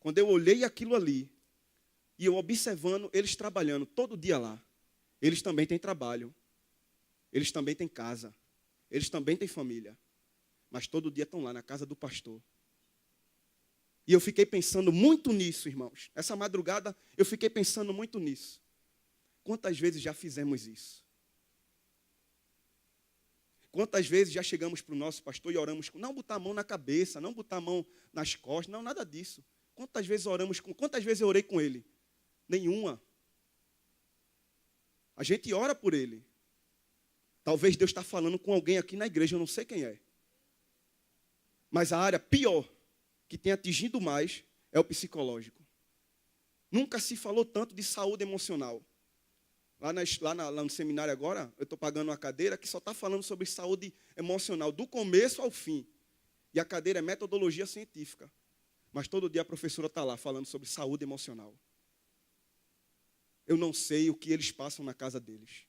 Quando eu olhei aquilo ali, e eu observando eles trabalhando todo dia lá, eles também têm trabalho, eles também têm casa, eles também têm família, mas todo dia estão lá na casa do pastor. E eu fiquei pensando muito nisso, irmãos. Essa madrugada eu fiquei pensando muito nisso. Quantas vezes já fizemos isso? Quantas vezes já chegamos para o nosso pastor e oramos com, não botar a mão na cabeça, não botar a mão nas costas, não, nada disso. Quantas vezes quantas vezes eu orei com ele? Nenhuma. A gente ora por ele. Talvez Deus está falando com alguém aqui na igreja, eu não sei quem é. Mas a área pior, que tem atingido mais, é o psicológico. Nunca se falou tanto de saúde emocional. Lá no seminário agora, eu estou pagando uma cadeira que só está falando sobre saúde emocional, do começo ao fim. E a cadeira é metodologia científica. Mas todo dia a professora está lá falando sobre saúde emocional. Eu não sei o que eles passam na casa deles.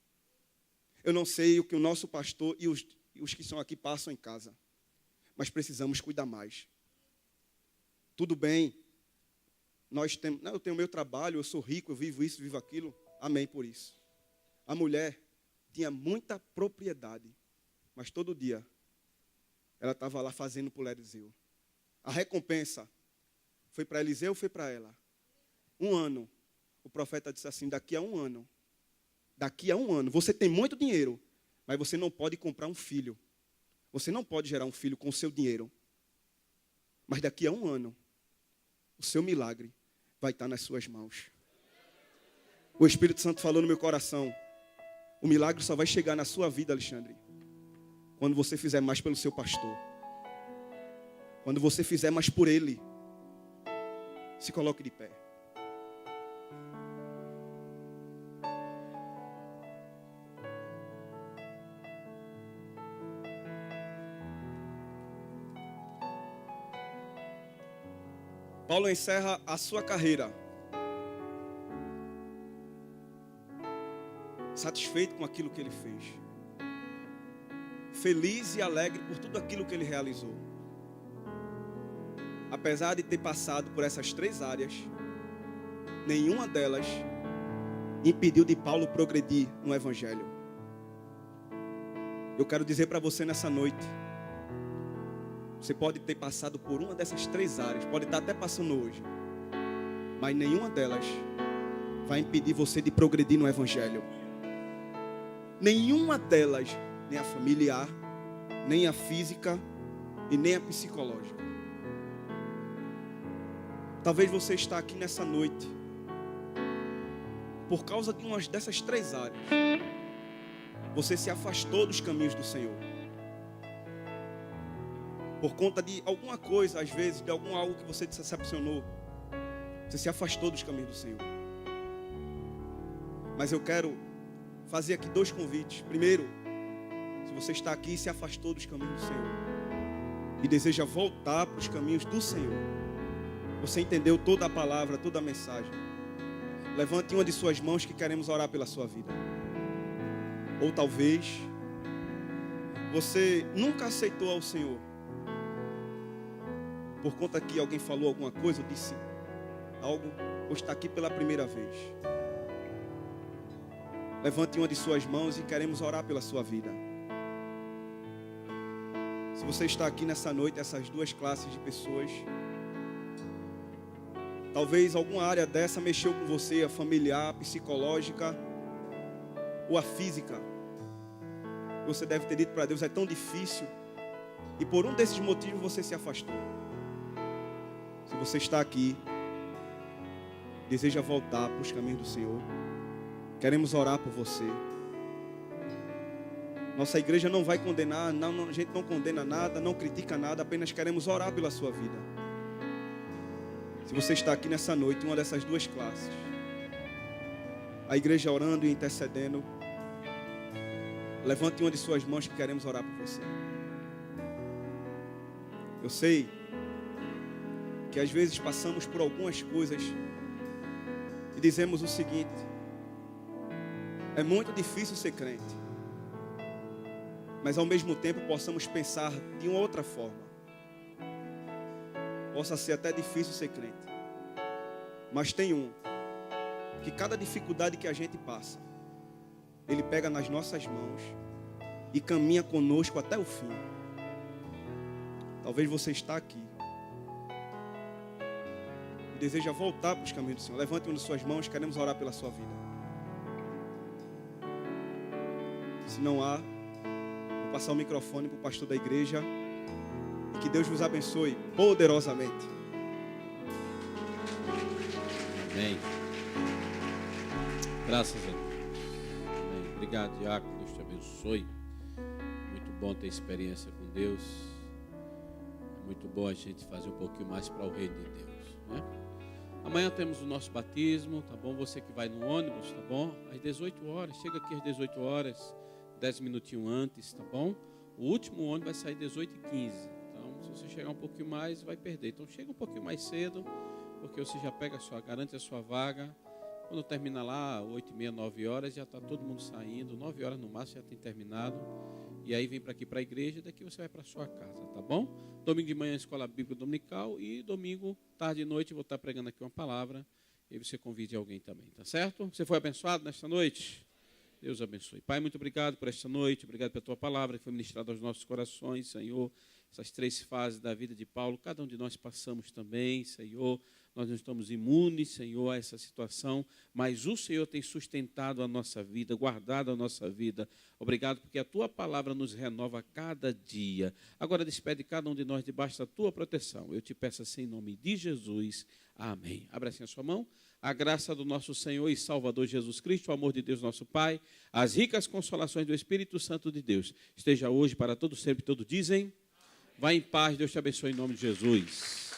Eu não sei o que o nosso pastor e os que são aqui passam em casa. Mas precisamos cuidar mais. Tudo bem. Eu tenho meu trabalho, eu sou rico, eu vivo isso, vivo aquilo. Amém por isso. A mulher tinha muita propriedade, mas todo dia ela estava lá fazendo por Eliseu. A recompensa foi para Eliseu ou foi para ela? 1 ano. O profeta disse assim, daqui a 1 ano, você tem muito dinheiro, mas você não pode comprar um filho. Você não pode gerar um filho com o seu dinheiro. Mas daqui a 1 ano, o seu milagre vai estar nas suas mãos. O Espírito Santo falou no meu coração, o milagre só vai chegar na sua vida, Alexandre, quando você fizer mais pelo seu pastor. Quando você fizer mais por ele. Se coloque de pé. Paulo encerra a sua carreira satisfeito com aquilo que ele fez, feliz e alegre por tudo aquilo que ele realizou. Apesar de ter passado por essas 3 áreas, nenhuma delas impediu de Paulo progredir no Evangelho. Eu quero dizer para você nessa noite, você pode ter passado por uma dessas 3 áreas, pode estar até passando hoje, mas nenhuma delas vai impedir você de progredir no Evangelho. Nenhuma delas, nem a familiar, nem a física e nem a psicológica. Talvez você está aqui nessa noite por causa de uma dessas 3 áreas. Você se afastou dos caminhos do Senhor. Por conta de alguma coisa, às vezes, de algo que você decepcionou. Você se afastou dos caminhos do Senhor. Mas eu quero fazer aqui 2 convites. Primeiro, se você está aqui e se afastou dos caminhos do Senhor e deseja voltar para os caminhos do Senhor, você entendeu toda a palavra, toda a mensagem, levante uma de suas mãos que queremos orar pela sua vida. Ou talvez você nunca aceitou ao Senhor por conta que alguém falou alguma coisa ou disse algo, ou está aqui pela primeira vez. Levante uma de suas mãos e queremos orar pela sua vida. Se você está aqui nessa noite, essas 2 classes de pessoas, talvez alguma área dessa mexeu com você, a familiar, a psicológica ou a física. Você deve ter dito para Deus, é tão difícil, e por um desses motivos você se afastou. Se você está aqui, deseja voltar para os caminhos do Senhor, queremos orar por você. Nossa igreja não vai condenar, a gente não condena nada, não critica nada, apenas queremos orar pela sua vida. Se você está aqui nessa noite, uma dessas 2 classes, a igreja orando e intercedendo, levante uma de suas mãos que queremos orar por você. Eu sei que às vezes passamos por algumas coisas e dizemos o seguinte: é muito difícil ser crente, mas ao mesmo tempo possamos pensar de uma outra forma. Possa ser até difícil ser crente, mas tem que cada dificuldade que a gente passa, Ele pega nas nossas mãos e caminha conosco até o fim. Talvez você está aqui e deseja voltar para os caminhos do Senhor. Levante uma de suas mãos, queremos orar pela sua vida. Se não há, vou passar o microfone para o pastor da igreja. E que Deus vos abençoe poderosamente. Amém. Graças a Deus. Amém. Obrigado, Diácono. Deus te abençoe. Muito bom ter experiência com Deus. É muito bom a gente fazer um pouquinho mais para o reino de Deus, né? Amanhã temos o nosso batismo, tá bom? Você que vai no ônibus, tá bom? Às 18 horas. Chega aqui às 18 horas, 10 minutinhos antes, tá bom? O último ônibus vai sair às 18h15. Então, se você chegar um pouquinho mais, vai perder. Então, chega um pouquinho mais cedo, porque você já garante a sua vaga. Quando termina lá, 8h30, 9 horas, já está todo mundo saindo. 9 horas no máximo já tem terminado. E aí vem para aqui para a igreja, daqui você vai para a sua casa, tá bom? Domingo de manhã, escola bíblica dominical. E domingo, tarde e noite, vou estar pregando aqui uma palavra. E aí você convide alguém também, tá certo? Você foi abençoado nesta noite? Deus abençoe. Pai, muito obrigado por esta noite. Obrigado pela tua palavra que foi ministrada aos nossos corações, Senhor. Essas 3 fases da vida de Paulo, cada um de nós passamos também, Senhor. Nós não estamos imunes, Senhor, a essa situação, mas o Senhor tem sustentado a nossa vida, guardado a nossa vida. Obrigado porque a tua palavra nos renova cada dia. Agora despede cada um de nós debaixo da tua proteção. Eu te peço assim em nome de Jesus. Amém. Abra assim a sua mão. A graça do nosso Senhor e Salvador Jesus Cristo, o amor de Deus nosso Pai, as ricas consolações do Espírito Santo de Deus, esteja hoje para todo sempre, todos dizem. Vai em paz, Deus te abençoe em nome de Jesus.